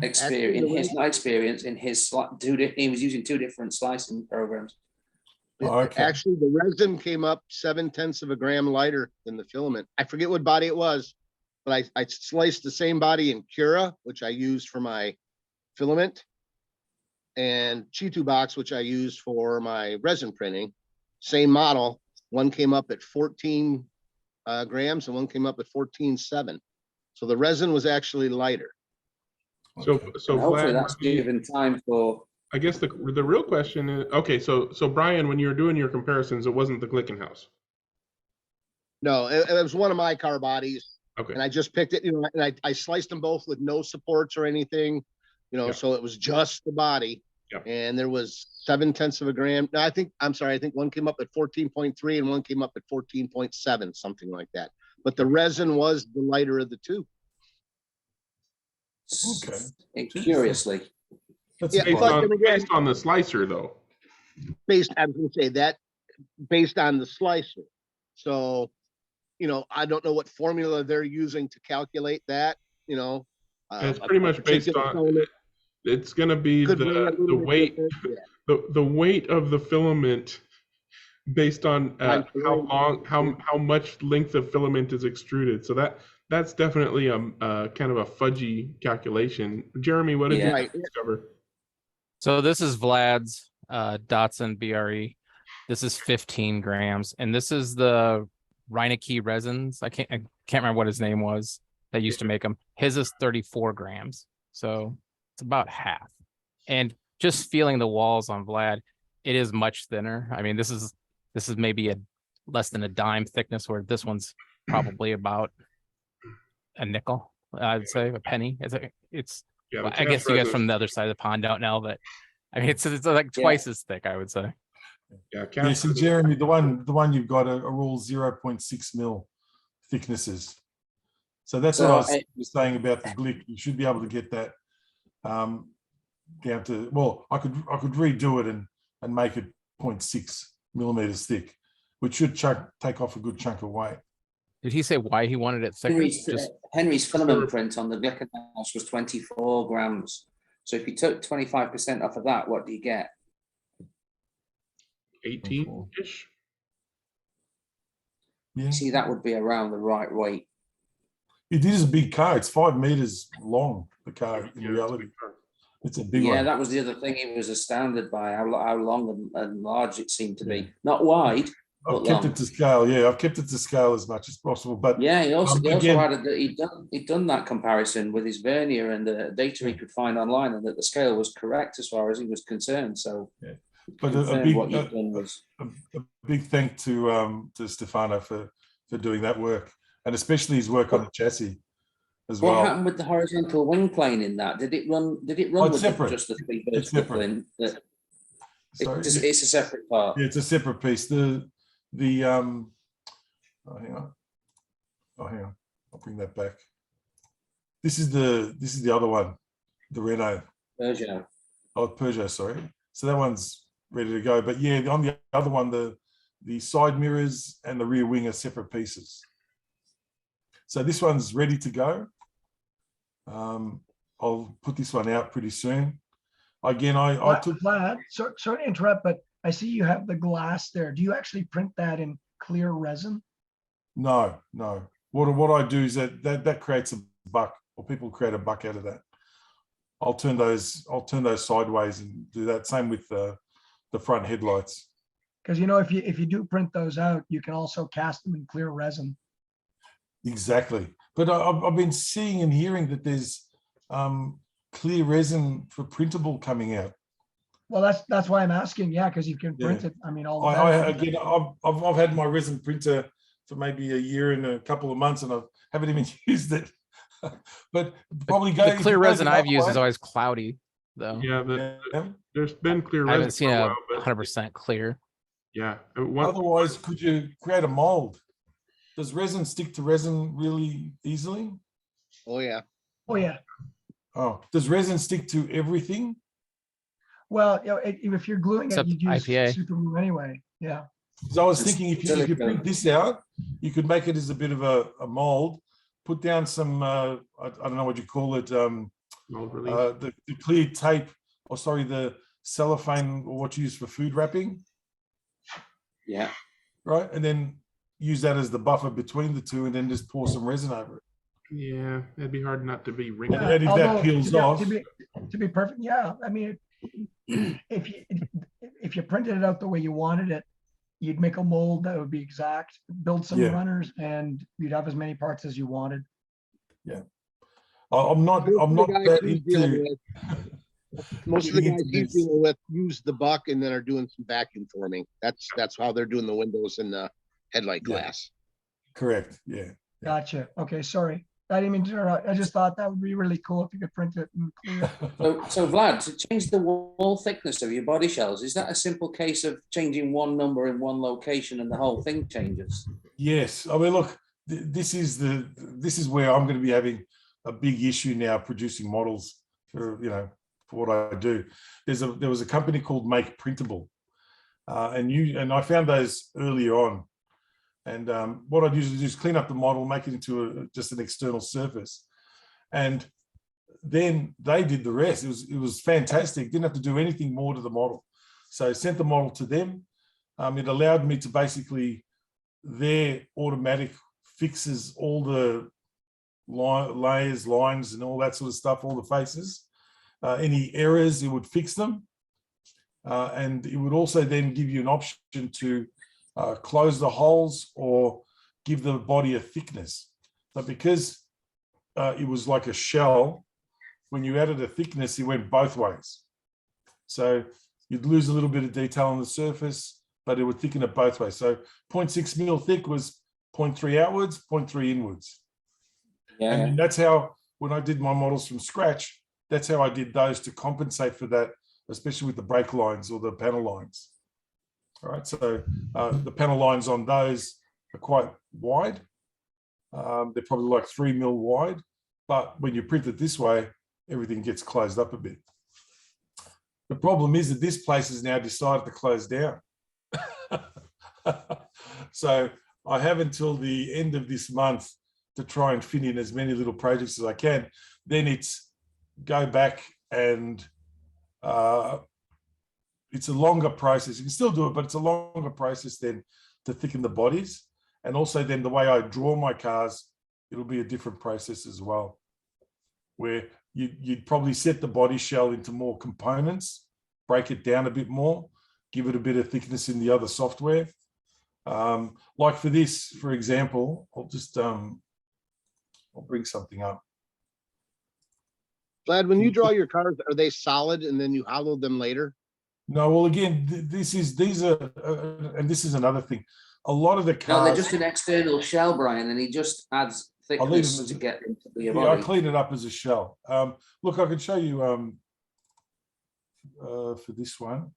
experience. He was using two different slicing programs. Actually, the resin came up 0.7 of a gram lighter than the filament. I forget what body it was, but I sliced the same body in Cura, which I used for my filament, and Chitu box, which I used for my resin printing. Same model. One came up at 14 grams and one came up at 14.7. So the resin was actually lighter. So hopefully Vlad, that's given time for. I guess the real question is, okay, so Brian, when you were doing your comparisons, it wasn't the Glickenhaus. No, it was one of my car bodies. Okay. And I just picked it, you know, and I sliced them both with no supports or anything, you know, so it was just the body. Yeah. And there was 0.7 of a gram. No, I think one came up at 14.3 and one came up at 14.7, something like that. But the resin was the lighter of the two. Okay. Curiously. Based on the slicer, though. I was going to say that based on the slicer. So, you know, I don't know what formula they're using to calculate that, you know. It's pretty much based on, it's going to be the weight, the weight of the filament based on how much length of filament is extruded. So that's definitely a kind of a fudgy calculation. Jeremy, what did you discover? So this is Vlad's Datsun BRE. This is 15 grams, and this is the Reineke resins. I can't remember what his name was that used to make them. His is 34 grams, so it's about half. And just feeling the walls on Vlad, it is much thinner. I mean, this is maybe a less than a dime thickness, where this one's probably about a nickel. I'd say a penny. It's well, I guess you guys from the other side of the pond don't know, but I mean it's like twice as thick, I would say. Yeah, so Jeremy, the one you've got are all 0.6 mil thicknesses. So that's what I was saying about the Glick. You should be able to get that down to, well, I could redo it and make it 0.6 millimeters thick, which should take off a good chunk of weight. Did he say why he wanted it thicker? Henry's filament print on the Glickenhaus was 24 grams. So if you took 25% off of that, what do you get? 18-ish. Yeah. See, that would be around the right weight. It is a big car. It's 5 meters long, the car, in reality. It's a big one. Yeah, that was the other thing. He was astounded by how long and large it seemed to be. Not wide. I've kept it to scale. Yeah, I've kept it to scale as much as possible. But yeah, he also added that he'd done that comparison with his vernier and the data he could find online, and that the scale was correct as far as he was concerned. So, but a big thank to Stefano for doing that work, and especially his work on the chassis as well. What happened with the horizontal wing plane in that? Did it run with just the three birds coupling? It's a separate part. Yeah, it's a separate piece. Hang on, I'll bring that back. This is the other one, the Renault. Peugeot. Oh, Peugeot, sorry. So that one's ready to go. But yeah, on the other one, the side mirrors and the rear wing are separate pieces. So this one's ready to go. I'll put this one out pretty soon. Again, I took Vlad, sorry to interrupt, but I see you have the glass there. Do you actually print that in clear resin? No. What I do is that creates a buck, or people create a buck out of that. I'll turn those sideways and do that. Same with the front headlights. Because if you do print those out, you can also cast them in clear resin. Exactly. But I've been seeing and hearing that there's clear resin for printable coming out. Well, that's why I'm asking. Yeah, because you can print it. I mean, I've had my resin printer for maybe a year and a couple of months, and I haven't even used it. But probably the clear resin I've used is always cloudy, though. Yeah, there's been clear resin. I haven't seen a 100% clear. Yeah. Otherwise, could you create a mold? Does resin stick to resin really easily? Oh yeah. Oh yeah. Oh, does resin stick to everything? Well, if you're gluing Except it, you use IPA. super glue anyway. Yeah. So I was thinking if you print this out, you could make it as a bit of a mold, put down some, I don't know what you call it, the clear tape, or sorry, the cellophane, or what you use for food wrapping. Yeah. Right, and then use that as the buffer between the two, and then just pour some resin over it. Yeah, it'd be hard not to be wrinkled. And if that peels off. To be perfect, yeah. I mean, if you printed it out the way you wanted it, you'd make a mold that would be exact, build some runners, and you'd have as many parts as you wanted. Yeah. I'm not that into most of the guys he's dealing with use the buck and then are doing some vacuum forming. That's how they're doing the windows and the headlight glass. Correct. Yeah. Gotcha. Okay, sorry. I didn't mean to interrupt. I just thought that would be really cool if you could print it in clear. So Vlad, to change the wall thickness of your body shells, is that a simple case of changing one number in one location and the whole thing changes? Yes. I mean, look, this is where I'm going to be having a big issue now producing models for what I do. There was a company called Make Printable, and I found those earlier on. And what I'd usually do is clean up the model, make it into just an external surface, and then they did the rest. It was fantastic. Didn't have to do anything more to the model. So I sent the model to them. It allowed me to basically, their automatic fixes all the layers, lines, and all that sort of stuff, all the faces. Any errors, it would fix them. And it would also then give you an option to close the holes or give the body a thickness. But because it was like a shell, when you added a thickness, it went both ways. So you'd lose a little bit of detail on the surface, but it would thicken it both ways. So 0.6 mil thick was 0.3 outwards, 0.3 inwards. Yeah. And that's how, when I did my models from scratch, that's how I did those to compensate for that, especially with the brake lines or the panel lines. All right, so the panel lines on those are quite wide. They're probably like 3 mil wide, but when you print it this way, everything gets closed up a bit. The problem is that this place has now decided to close down. So I have until the end of this month to try and fit in as many little projects as I can. Then it's go back and it's a longer process. You can still do it, but it's a longer process then to thicken the bodies. And also then the way I draw my cars, it'll be a different process as well, where you'd probably set the body shell into more components, break it down a bit more, give it a bit of thickness in the other software. Like for this, for example, I'll just, I'll bring something up. Vlad, when you draw your cars, are they solid and then you hollow them later? No, well, again, these are, and this is another thing. A lot of the cars. No, they're just an external shell, Brian, and he just adds thickness to get into the body. I clean it up as a shell. Look, I can show you for this one.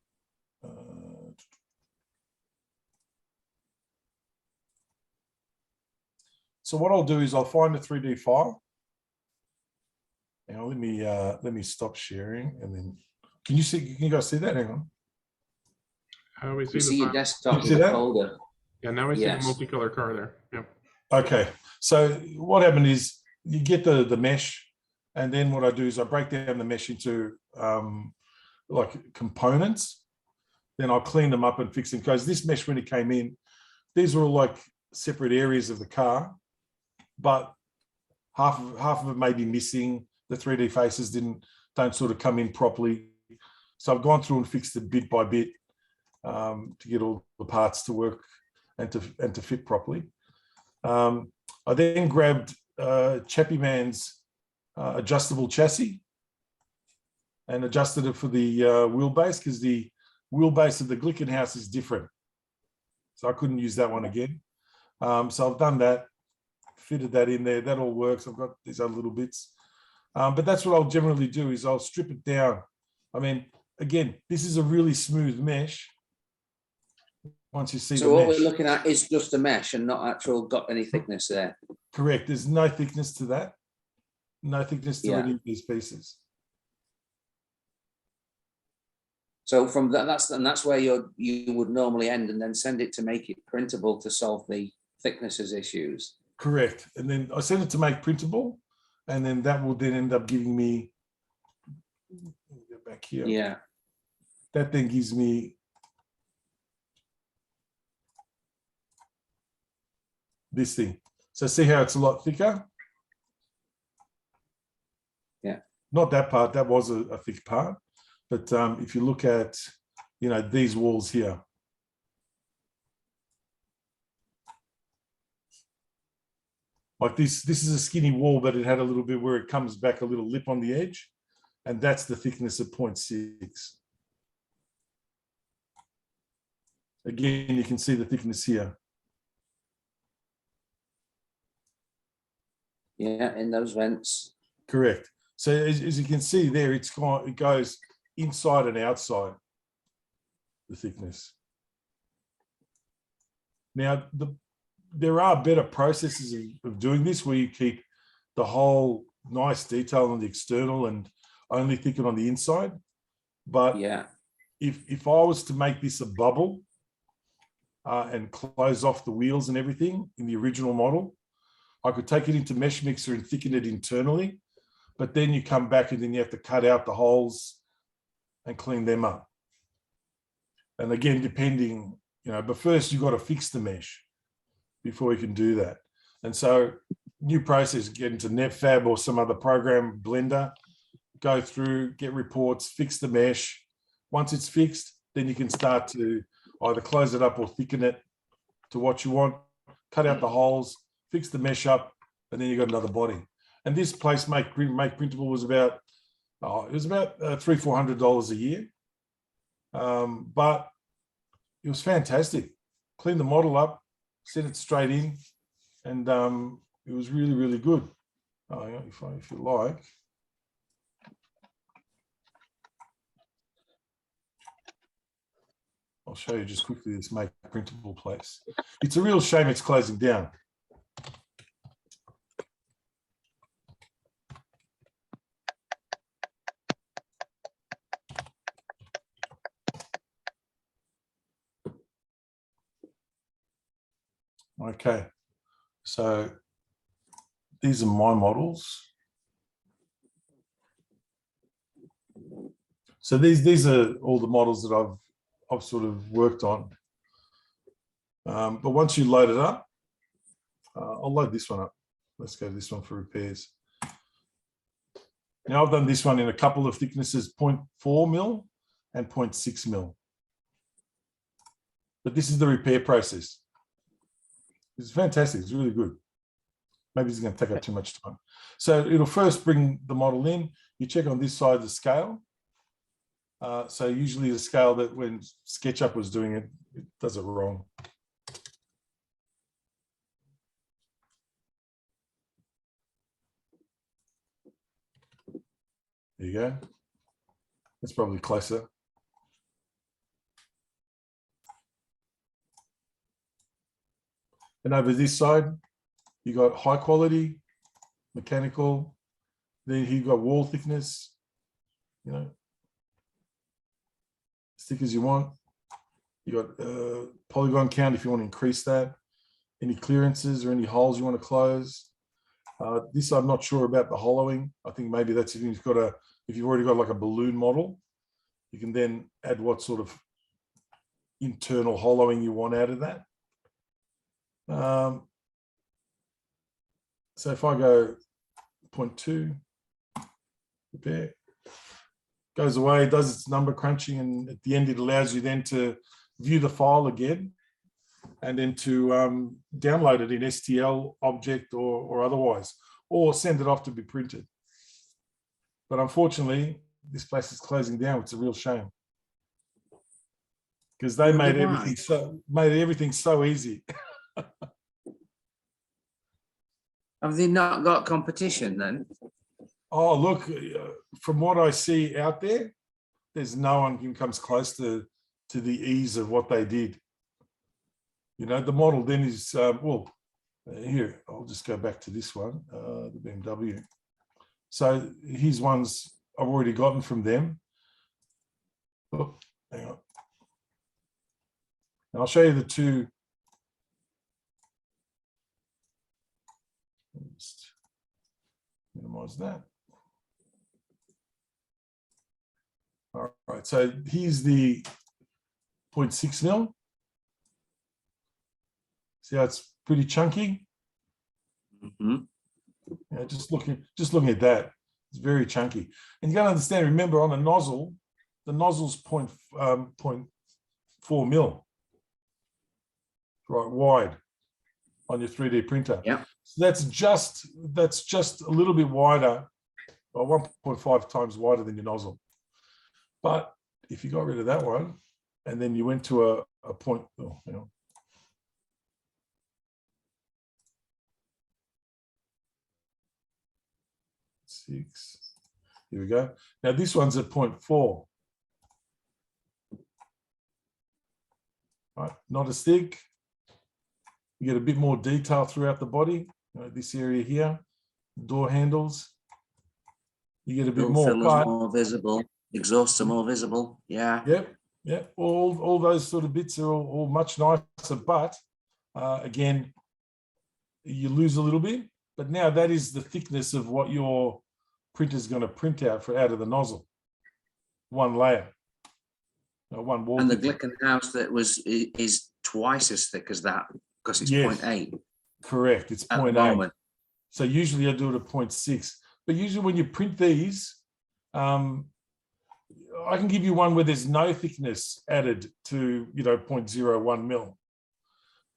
So what I'll do is I'll find a 3D file. Now let me stop sharing, and then can you guys see that? Hang on. How we see You the see your final- desktop You with see the that? folder. Yeah, now we see the Yes. multicolor car there. Yep. Okay, so what happened is you get the mesh, and then what I do is I break down the mesh into like components. Then I'll clean them up and fix them, because this mesh, when it came in, these were all like separate areas of the car, but half of it may be missing. The 3D faces don't sort of come in properly. So I've gone through and fixed it bit by bit to get all the parts to work and to fit properly. I then grabbed Chappie Man's adjustable chassis and adjusted it for the wheelbase, because the wheelbase of the Glickenhaus is different. So I couldn't use that one again. So I've done that, fitted that in there. That all works. I've got these other little bits. But that's what I'll generally do, is I'll strip it down. I mean, again, this is a really smooth mesh. Once you see So the what mesh. we're looking at is just a mesh and not got any thickness there. Correct. There's no thickness to that. No thickness to Yeah. any of these pieces. So from that's where you would normally end, and then send it to make it printable to solve the thicknesses issues. Correct. And then I send it to make printable, and then that will then end up giving me, get back here. Yeah. That then gives me this thing. So see how it's a lot thicker? Yeah. Not that part, that was a thick part. But if you look at, these walls here. Like this is a skinny wall, but it had a little bit where it comes back, a little lip on the edge. And that's the thickness of 0.6. Again, you can see the thickness here. Yeah, in those vents. Correct. So as you can see there, it goes inside and outside the thickness. Now, there are better processes of doing this, where you keep the whole nice detail on the external and only thicken on the inside. But yeah, if I was to make this a bubble and close off the wheels and everything in the original model, I could take it into Mesh Mixer and thicken it internally. But then you come back and then you have to cut out the holes and clean them up. And again, depending, but first you've got to fix the mesh before you can do that. And so new process, get into NetFab or some other program, Blender, go through, get reports, fix the mesh. Once it's fixed, then you can start to either close it up or thicken it to what you want, cut out the holes, fix the mesh up, and then you got another body. And this place, Make Printable, was about, it was about $300-400 a year. But it was fantastic. Cleaned the model up, sent it straight in, and it was really, really good. If you like. I'll show you just quickly this Make Printable place. It's a real shame it's closing down. Okay, so these are my models. So these are all the models that I've sort of worked on. But once you load it up, I'll load this one up. Let's go to this one for repairs. Now I've done this one in a couple of thicknesses, 0.4 mil and 0.6 mil. But this is the repair process. It's fantastic. It's really good. Maybe it's going to take up too much time. So it'll first bring the model in. You check on this side the scale. So usually the scale that when SketchUp was doing it, it does it wrong. There you go. That's probably closer. And over this side, you got high quality, mechanical, then you got wall thickness, as thick as you want. You got polygon count if you want to increase that. Any clearances or any holes you want to close. This I'm not sure about the hollowing. I think maybe that's if you've already got like a balloon model, you can then add what sort of internal hollowing you want out of that. So if I go 0.2, repair, goes away, does its number crunching, and at the end it allows you then to view the file again and then to download it in STL object or otherwise, or send it off to be printed. But unfortunately, this place is closing down. It's a real shame because they made everything so easy. Have they not got competition then? Oh, look, from what I see out there, there's no one who comes close to the ease of what they did. You know, the model then is, here, I'll just go back to this one, the BMW. So here's ones I've already gotten from them. Oh, hang on. And I'll show you the two. Just minimize that. All right, so here's the 0.6 mil. See how it's pretty chunky? Mm-hmm. Yeah, just looking at that, it's very chunky. And you got to understand, remember on a nozzle, the nozzle's 0.4 mil, right, wide on your 3D printer. Yeah. So that's just a little bit wider, or 1.5 times wider than your nozzle. But if you got rid of that one, and then you went to a point, oh, hang on. Six. Here we go. Now this one's at 0.4. Right, not as thick. You get a bit more detail throughout the body. You know, this area here, door handles. You get a bit more. More visible. Exhausts are more visible. Yeah. Yep. Yep. All those sort of bits are all much nicer, but again, you lose a little bit. But now that is the thickness of what your printer is going to print out of the nozzle. One layer. One wall. And the Glickenhaus that is twice as thick as that because it's 0.8. Correct. It's 0.8. So usually I do it at 0.6. But usually when you print these, I can give you one where there's no thickness added to 0.01 mil.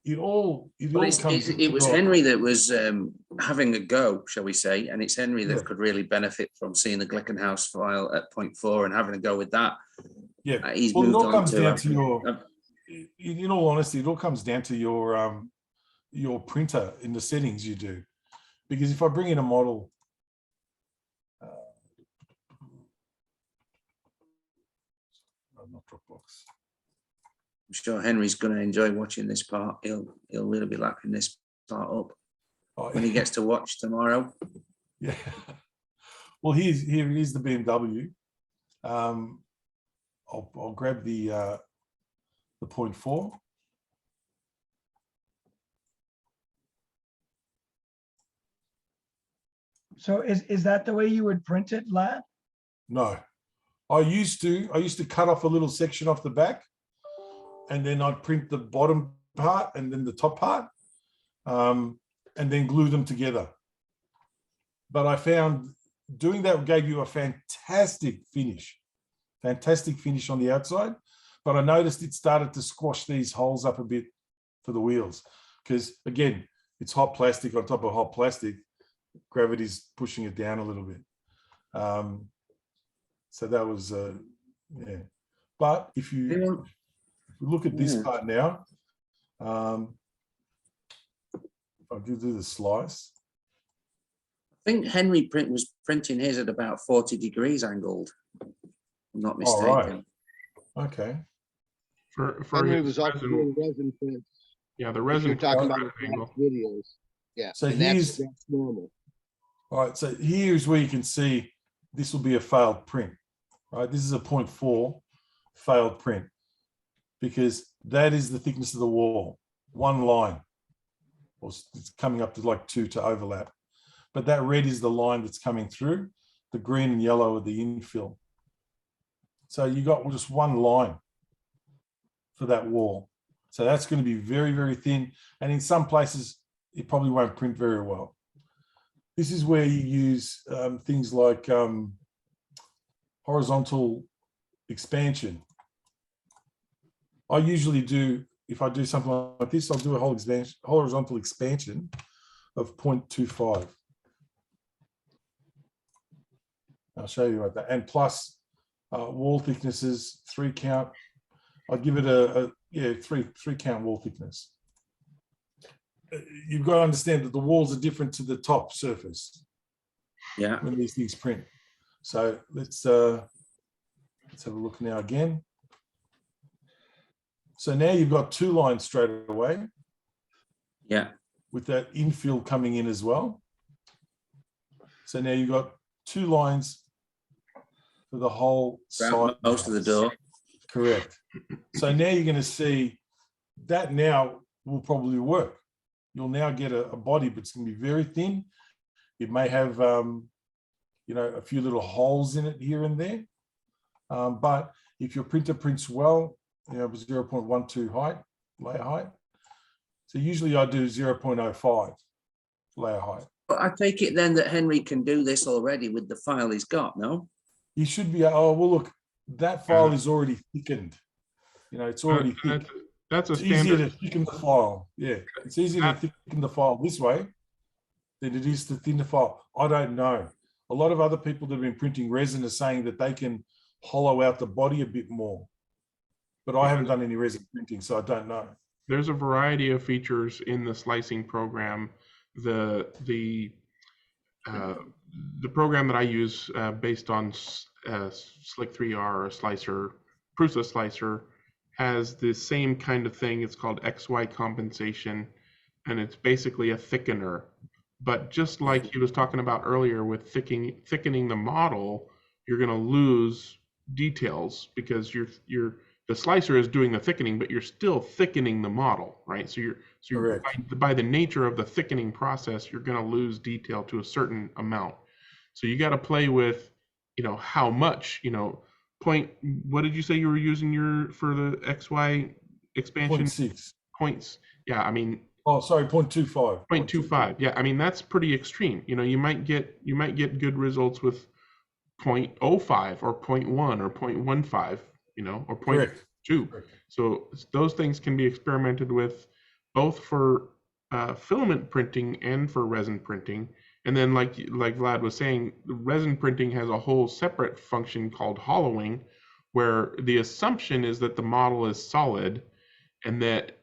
It was Henry that was having a go, shall we say, and it's Henry that could really benefit from seeing the Glickenhaus file at 0.4 and having a go with that. Yeah, he's well, moved it all on comes to down to your. In all honesty, it all comes down to your printer in the settings you do, because if I bring in a model. Not Dropbox. I'm sure Henry's going to enjoy watching this part. He'll really be lapping this part up when he gets to watch tomorrow. Yeah. Well, here is the BMW. I'll grab the 0.4. So is that the way you would print it, Vlad? No. I used to cut off a little section off the back, and then I'd print the bottom part and then the top part, and then glue them together. But I found doing that gave you a fantastic finish on the outside. But I noticed it started to squash these holes up a bit for the wheels, because again, it's hot plastic on top of hot plastic. Gravity's pushing it down a little bit. So that was, yeah. But if you look at this part now, if I do the slice. I think Henry was printing his at about 40 degrees angled. I'm not mistaken. Oh, right. Okay. For Henry was also doing resin prints. Yeah, the resin. You're talking about videos. Yeah. So that's normal. All right. So here's where you can see this will be a failed print. Right, this is a 0.4 failed print, because that is the thickness of the wall, one line, or it's coming up to like 2 to overlap. But that red is the line that's coming through. The green and yellow are the infill. So you got just one line for that wall. So that's going to be very, very thin. And in some places, it probably won't print very well. This is where you use things like horizontal expansion. I usually do, if I do something like this, I'll do a whole horizontal expansion of 0.25. I'll show you about that. And plus wall thicknesses, 3 count. I'll give it a three count wall thickness. You've got to understand that the walls are different to the top surface. Yeah. When these things print. So let's have a look now again. So now you've got 2 lines straight away. Yeah. With that infill coming in as well. So now you've got 2 lines for the whole side. Most of the door. Correct. So now you're going to see that now will probably work. You'll now get a body, but it's going to be very thin. It may have, you know, a few little holes in it here and there. But if your printer prints well, you know, 0.12 height, layer height. So usually I do 0.05 layer height. But I take it then that Henry can do this already with the file he's got, no? He should be, oh, well, look, that file is already thickened. You know, it's already thick. That's a it's standard. easier to thicken the file. Yeah, it's easier to thicken the file this way than it is to thin the file. I don't know. A lot of other people that have been printing resin are saying that they can hollow out the body a bit more. But I haven't done any resin printing, so I don't know. There's a variety of features in the slicing program. The program that I use based on Slick 3R or Slicer, Prusa Slicer, has the same kind of thing. It's called XY compensation, and it's basically a thickener. But just like he was talking about earlier with thickening the model, you're going to lose details because the slicer is doing the thickening, but you're still thickening the model, right? So you're by the nature of the thickening process, you're going to lose detail to a certain amount. So you got to play with, you know, how much, you know, what did you say you were using for the XY expansion? 0.6 points. Yeah, I mean. Oh, sorry, 0.25. 0.25. Yeah, I mean that's pretty extreme. You know, you might get good results with 0.05 or 0.1 or 0.15. You know, or 0.2. So those things can be experimented with both for filament printing and for resin printing. And then like Vlad was saying, resin printing has a whole separate function called hollowing, where the assumption is that the model is solid and that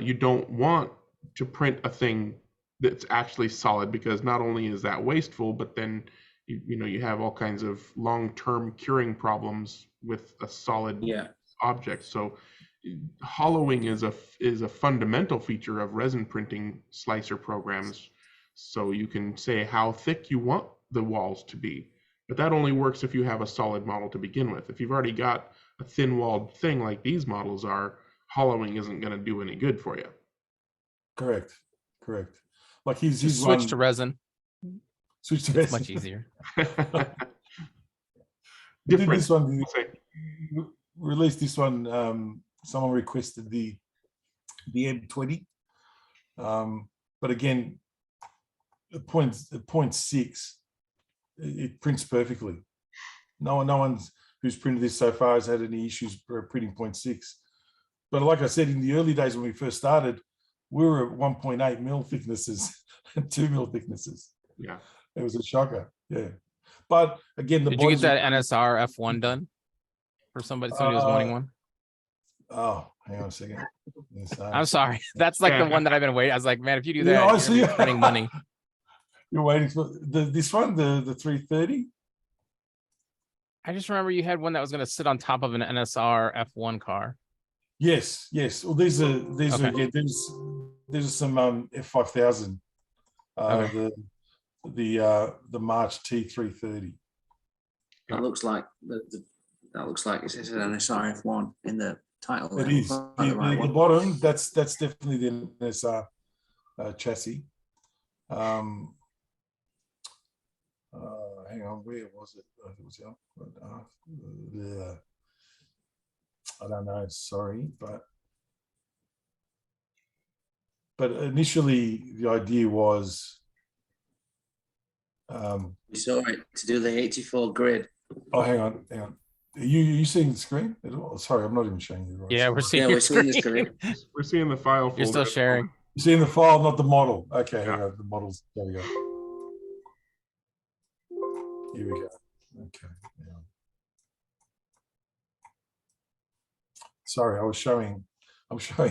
you don't want to print a thing that's actually solid, because not only is that wasteful, but then you know you have all kinds of long-term curing problems with a solid object. So hollowing is a fundamental feature of resin printing slicer programs. So you can say how thick you want the walls to be, but that only works if you have a solid model to begin with. If you've already got a thin-walled thing like these models are, hollowing isn't going to do any good for you. Correct. Like he's switch to resin. Switch to it's resin. Much easier. We did this one. Released this one. Someone requested the M20, but again, at 0.6, it prints perfectly. No one who's printed this so far has had any issues printing 0.6. But like I said, in the early days when we first started, we were at 1.8 mil thicknesses and 2 mil thicknesses. Yeah, it was a shocker. Yeah, but again, did you get that NSR F1 done for somebody? Somebody was wanting one. Oh, hang on a second. I'm sorry. That's like the one that I've been waiting. I was like, man, if you do that, you're spending money. You're waiting for this one, the 330. I just remember you had one that was going to sit on top of an NSR F1 car. Yes. Well, these are again. There's some F5000. The March T330. That looks like that looks like it says an NSR F1 in the title. It is the bottom. That's definitely the NSR chassis. Hang on, where was it? I think it was I don't know. Sorry, but initially the idea was. We saw it to do the 84 grid. Oh, hang on. Are you seeing the screen? Sorry, I'm not even showing you. Right, yeah, we're seeing. We're seeing the screen. We're seeing the file. You're still sharing. You're seeing the file, not the model. Okay, hang on. The models. There we go. Here we go. Okay. Yeah. Sorry, I'm showing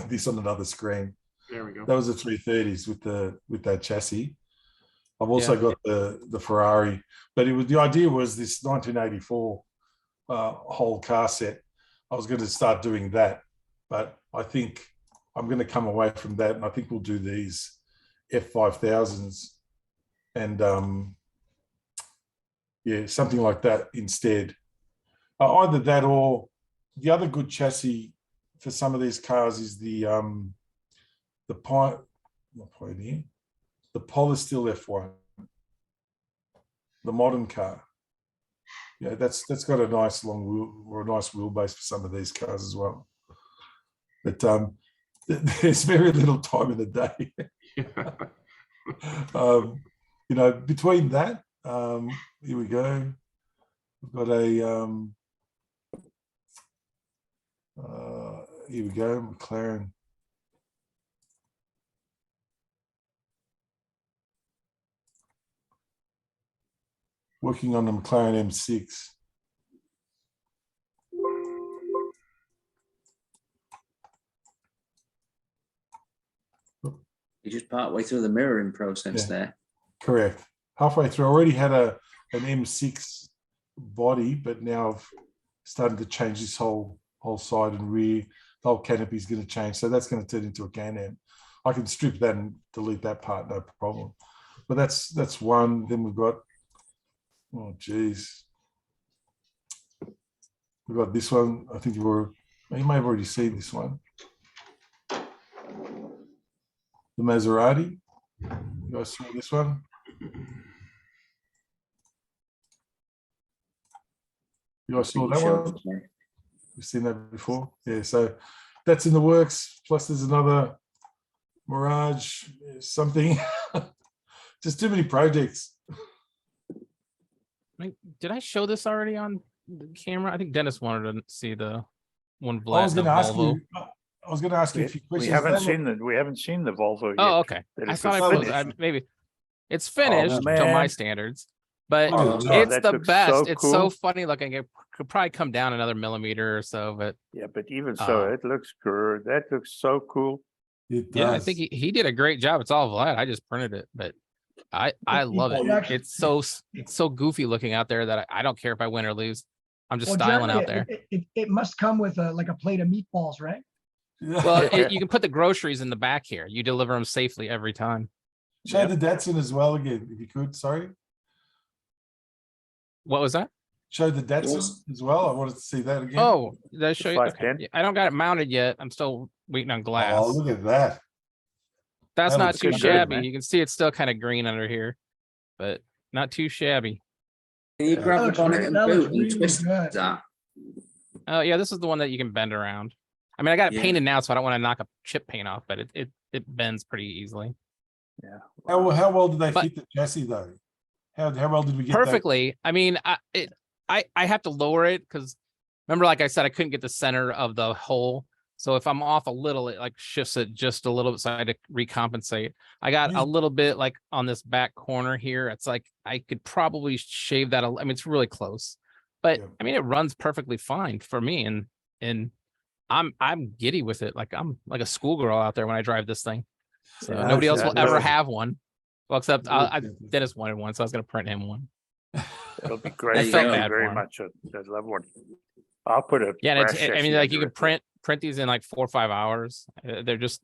this on another screen. There we go. That was the 330s with that chassis. I've also got the Ferrari, but the idea was this 1984 whole car set. I was going to start doing that, but I think I'm going to come away from that, and I think we'll do these F5000s and something like that instead. Either that or the other good chassis for some of these cars is the Polysteel F1, the modern car. Yeah, that's got a nice long wheel or a nice wheelbase for some of these cars as well. But there's very little time in the day. Between that, here we go. We've got a here we go, McLaren. Working on the McLaren M6. You just partway through the mirroring process there. Correct. Halfway through, I already had an M6 body, but now I've started to change this whole side and rear. The whole canopy is going to change, so that's going to turn into a Can-Am. I can strip that and delete that part, no problem. But that's one. Then we've got, oh geez, we've got this one. I think you may have already seen this one. The Maserati. You guys saw this one? You guys saw that one? You've seen that before? Yeah, so that's in the works. Plus there's another Mirage, something. Just too many projects. Did I show this already on the camera? I think Dennis wanted to see the one Vlad. I was going to ask you a few questions. We haven't seen the Volvo yet. Oh, okay. I thought I was. Maybe it's finished to my standards, but it's the best. So it's so funny looking. It could probably come down another millimeter or so, but yeah, but even so, it looks good. That looks so cool. Yeah, I think he did a great job. It's all Vlad. I just printed it, but I love it. It's so goofy looking out there that I don't care if I win or lose. I'm just styling out there. It must come with like a plate of meatballs, right? Well, you can put the groceries in the back here. You deliver them safely every time. Show the Datsun as well again, if you could. Sorry. What was that? Show the Datsun as well. I wanted to see that again. Oh, did I show you? Okay. I don't got it mounted yet. I'm still waiting on glass. Oh, look at that. That's not too shabby. You can see it's still kind of green under here, but not too shabby. Can you grab the bonnet and boot and twist that? Oh yeah, this is the one that you can bend around. I mean, I got it painted now, so I don't want to knock a chip paint off, but it bends pretty easily. Yeah. How well did they fit the chassis though? How well did we get perfectly? I mean, I have to lower it because remember, like I said, I couldn't get the center of the hole. So if I'm off a little, it like shifts it just a little bit, so I had to recompensate. I got a little bit like on this back corner here. It's like I could probably shave that. I mean, it's really close, but I mean, it runs perfectly fine for me, and I'm giddy with it. Like I'm like a schoolgirl out there when I drive this thing. So nobody else will ever have one. Well, except Dennis wanted one, so I was going to print him one. It'll be great. I felt bad very much. I love one. I'll put it. Yeah, and I mean, like you can print these in like 4 or 5 hours. They're just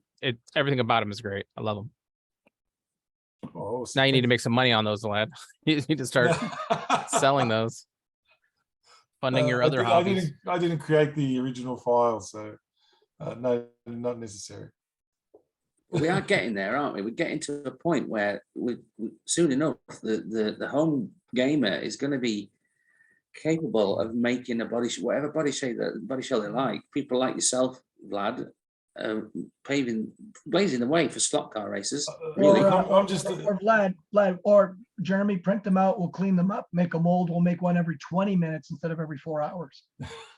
everything about them is great. I love them. Oh, now you need to make some money on those, lad. You need to start selling those, funding your other hobbies. I didn't create the original file, so No, not necessary. We are getting there, aren't we? We're getting to a point where soon enough the home gamer is going to be capable of making a whatever body shape they like. People like yourself, Vlad, blazing the way for slot car races. Really, or Vlad, or Jeremy, print them out. We'll clean them up, make a mold. We'll make one every 20 minutes instead of every 4 hours.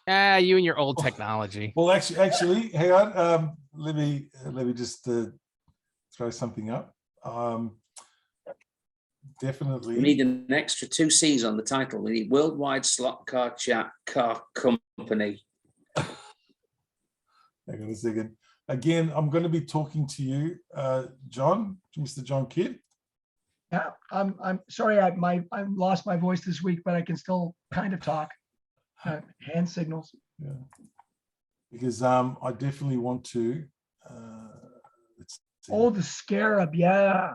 You and your old technology. Well, actually, hang on. Let me just throw something up. Definitely. We need an extra 2 C's on the title. We need Worldwide Slot Car Chat Car Company. Hang on a second. Again, I'm going to be talking to you, John, Mr. John Kidd. Yeah, I'm sorry. I lost my voice this week, but I can still kind of talk. Hand signals. Yeah, because I definitely want to. Oh, the Scarab, yeah.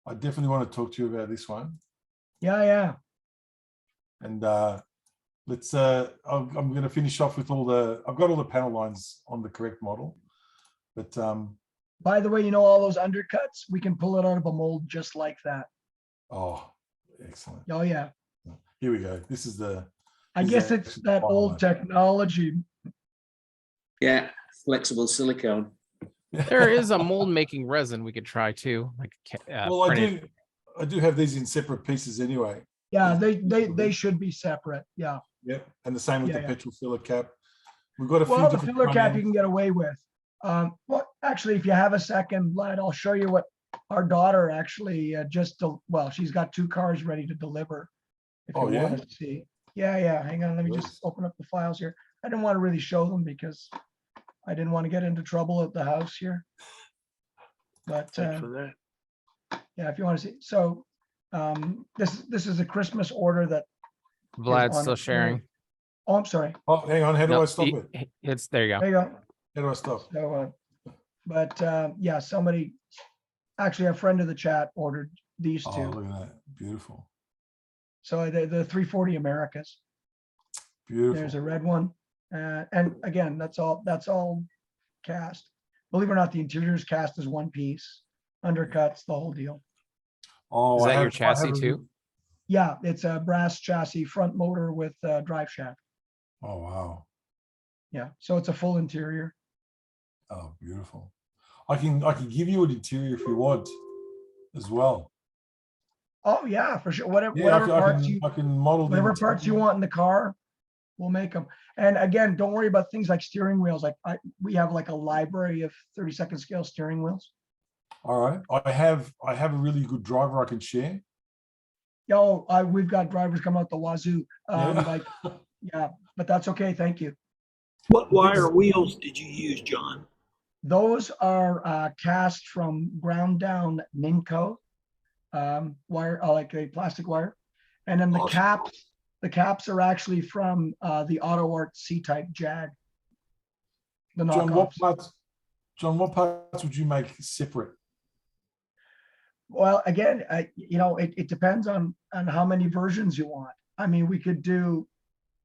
I definitely want to talk to you about this one. Yeah. And let's. I'm going to finish off with all the. I've got all the panel lines on the correct model, but. By the way, you know all those undercuts, we can pull it out of a mold just like that. Oh, excellent. Oh yeah. Here we go. This is the. I guess it's that old technology. Yeah, flexible silicone. There is a mold making resin we could try too. Like, well, I do have these in separate pieces anyway. Yeah, they should be separate. Yeah. Yep, and the same with the petrol filler cap. We've got a few. Well, the filler cap you can get away with. Well, actually, if you have a second, Vlad, I'll show you what our daughter actually she's got 2 cars ready to deliver. If you want to see. Yeah. Hang on, let me just open up the files here. I didn't want to really show them because I didn't want to get into trouble at the house here. But for that. Yeah, if you want to see. So this is a Christmas order that Vlad's still sharing. Oh, I'm sorry. Oh, hang on. How do I stop it? It's there you go. There you go. How do I stop? So, yeah, somebody, actually a friend of the chat ordered these 2. Oh, look at that. Beautiful. So the 340 Americas. Beautiful. There's a red one. And again, that's all cast. Believe it or not, the interior is cast as one piece. Undercuts, the whole deal. Oh, is that your chassis too? Yeah, it's a brass chassis, front motor with drive shaft. Oh, wow. Yeah, so it's a full interior. Oh, beautiful. I can give you an interior if you want as well. Oh yeah, for sure. Whatever parts you want in the car, we'll make them. And again, don't worry about things like steering wheels. Like we have like a library of 32nd scale steering wheels. All right, I have a really good driver I can share. Yo, we've got drivers coming out the wazoo. Yeah, but that's okay. Thank you. What wire wheels did you use, John? Those are cast from ground down Ninco wire, like a plastic wire, and then the caps are actually from the Auto Art C-type Jag. The knockoffs. John, what parts would you make separate? Well, again, it depends on how many versions you want. I mean, we could do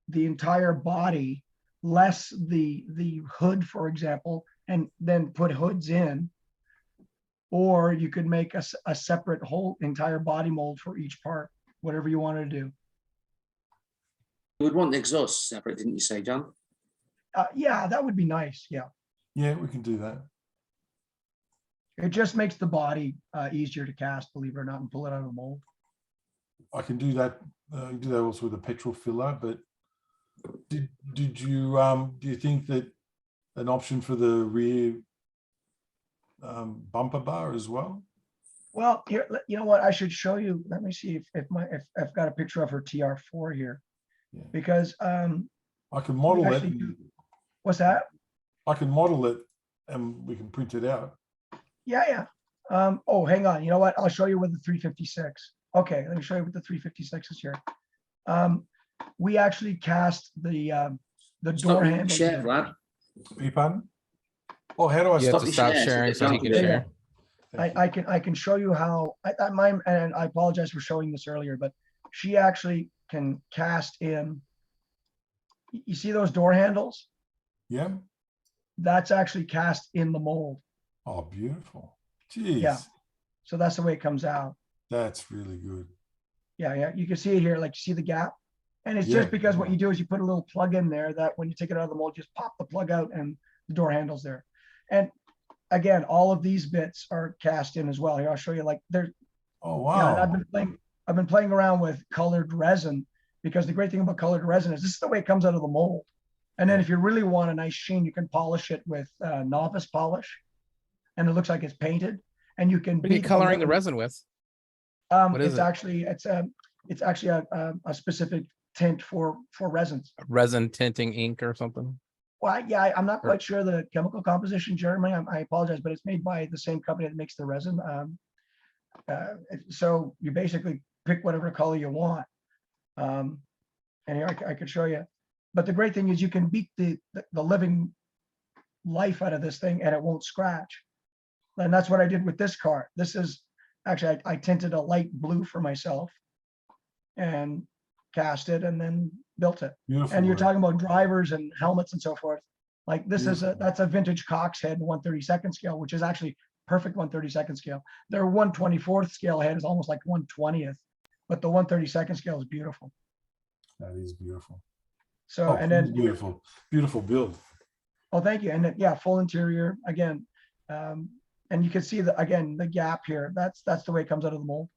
the entire body, less the hood, for example, and then put hoods in. Or you could make a separate whole entire body mold for each part, whatever you want to do. You would want the exhaust separate, didn't you say, John? Yeah, that would be nice. Yeah. Yeah, we can do that. It just makes the body easier to cast, believe it or not, and pull it out of the mold. I can do that. Do that also with a petrol filler. But do you think that an option for the rear bumper bar as well? Well, here, you know what? I should show you. Let me see if I've got a picture of her TR4 here, because I can model it. What's that? I can model it, and we can print it out. Yeah. Oh, hang on. You know what? I'll show you with the 356. Okay, let me show you with the 356 is here. We actually cast the door handle. Share, Vlad. Pardon? Oh, how do I stop sharing so he can share? I can show you how. And I apologize for showing this earlier, but she actually can cast in. You see those door handles? Yeah. that's actually cast in the mold. Oh, beautiful. Jeez. Yeah. So that's the way it comes out. That's really good. Yeah, yeah. You can see it here, like you see the gap. And it's just because what you do is you put a little plug in there that when you take it out of the mold, just pop the plug out and the door handle's there. And again, all of these bits are cast in as well. Here, I'll show you like there's, oh wow. I've been playing around with colored resin, because the great thing about colored resin is this is the way it comes out of the mold. And then if you really want a nice sheen, you can polish it with novice polish, and it looks like it's painted. And you can What are you coloring the resin with? It's actually a specific tint for resins. Resin tinting ink or something. Well, yeah, I'm not quite sure the chemical composition, Jeremy. I apologize, but it's made by the same company that makes the resin. So you basically pick whatever color you want. And here I could show you. But the great thing is you can beat the living life out of this thing and it won't scratch. And that's what I did with this car. This is actually, I tinted a light blue for myself and cast it and then built it. Beautiful and you're work. talking about drivers and helmets and so forth. Like this is that's a vintage Cox head 1/32 scale, which is actually perfect 1/32 scale. Their 1/24 scale head is almost like 1/20th, but the 1/32 scale is beautiful. That is beautiful. So and then beautiful build. Oh, thank you. And then, yeah, full interior again. And you can see the gap here. That's the way it comes out of the mold.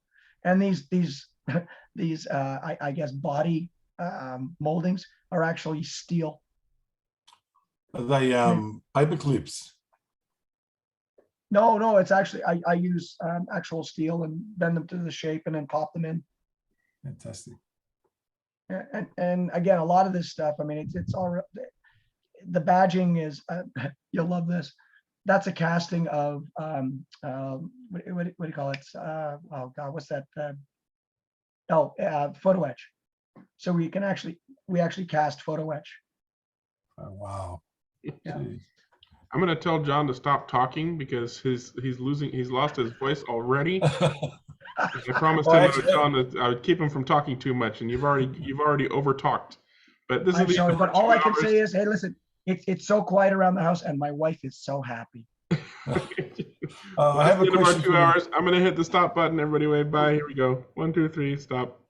And these I guess body moldings are actually steel. Are they paper clips? No, it's actually I use actual steel and bend them to the shape and then pop them in. Fantastic. And again, a lot of this stuff, I mean, it's all the badging is you'll love this. That's a casting of what do you call it? Oh God, what's that? Photo etch. So we actually cast photo etch. Oh, wow. Yeah. I'm gonna tell John to stop talking because he's lost his voice already. I promised him that I would keep him from talking too much, and you've already over talked. But this is sorry, but all I can say is, hey, listen, it's so quiet around the house, and my wife is so happy. I have a question. About 2 hours. I'm gonna hit the stop button. Everybody, wave bye. Here we go. 1, 2, 3. Stop.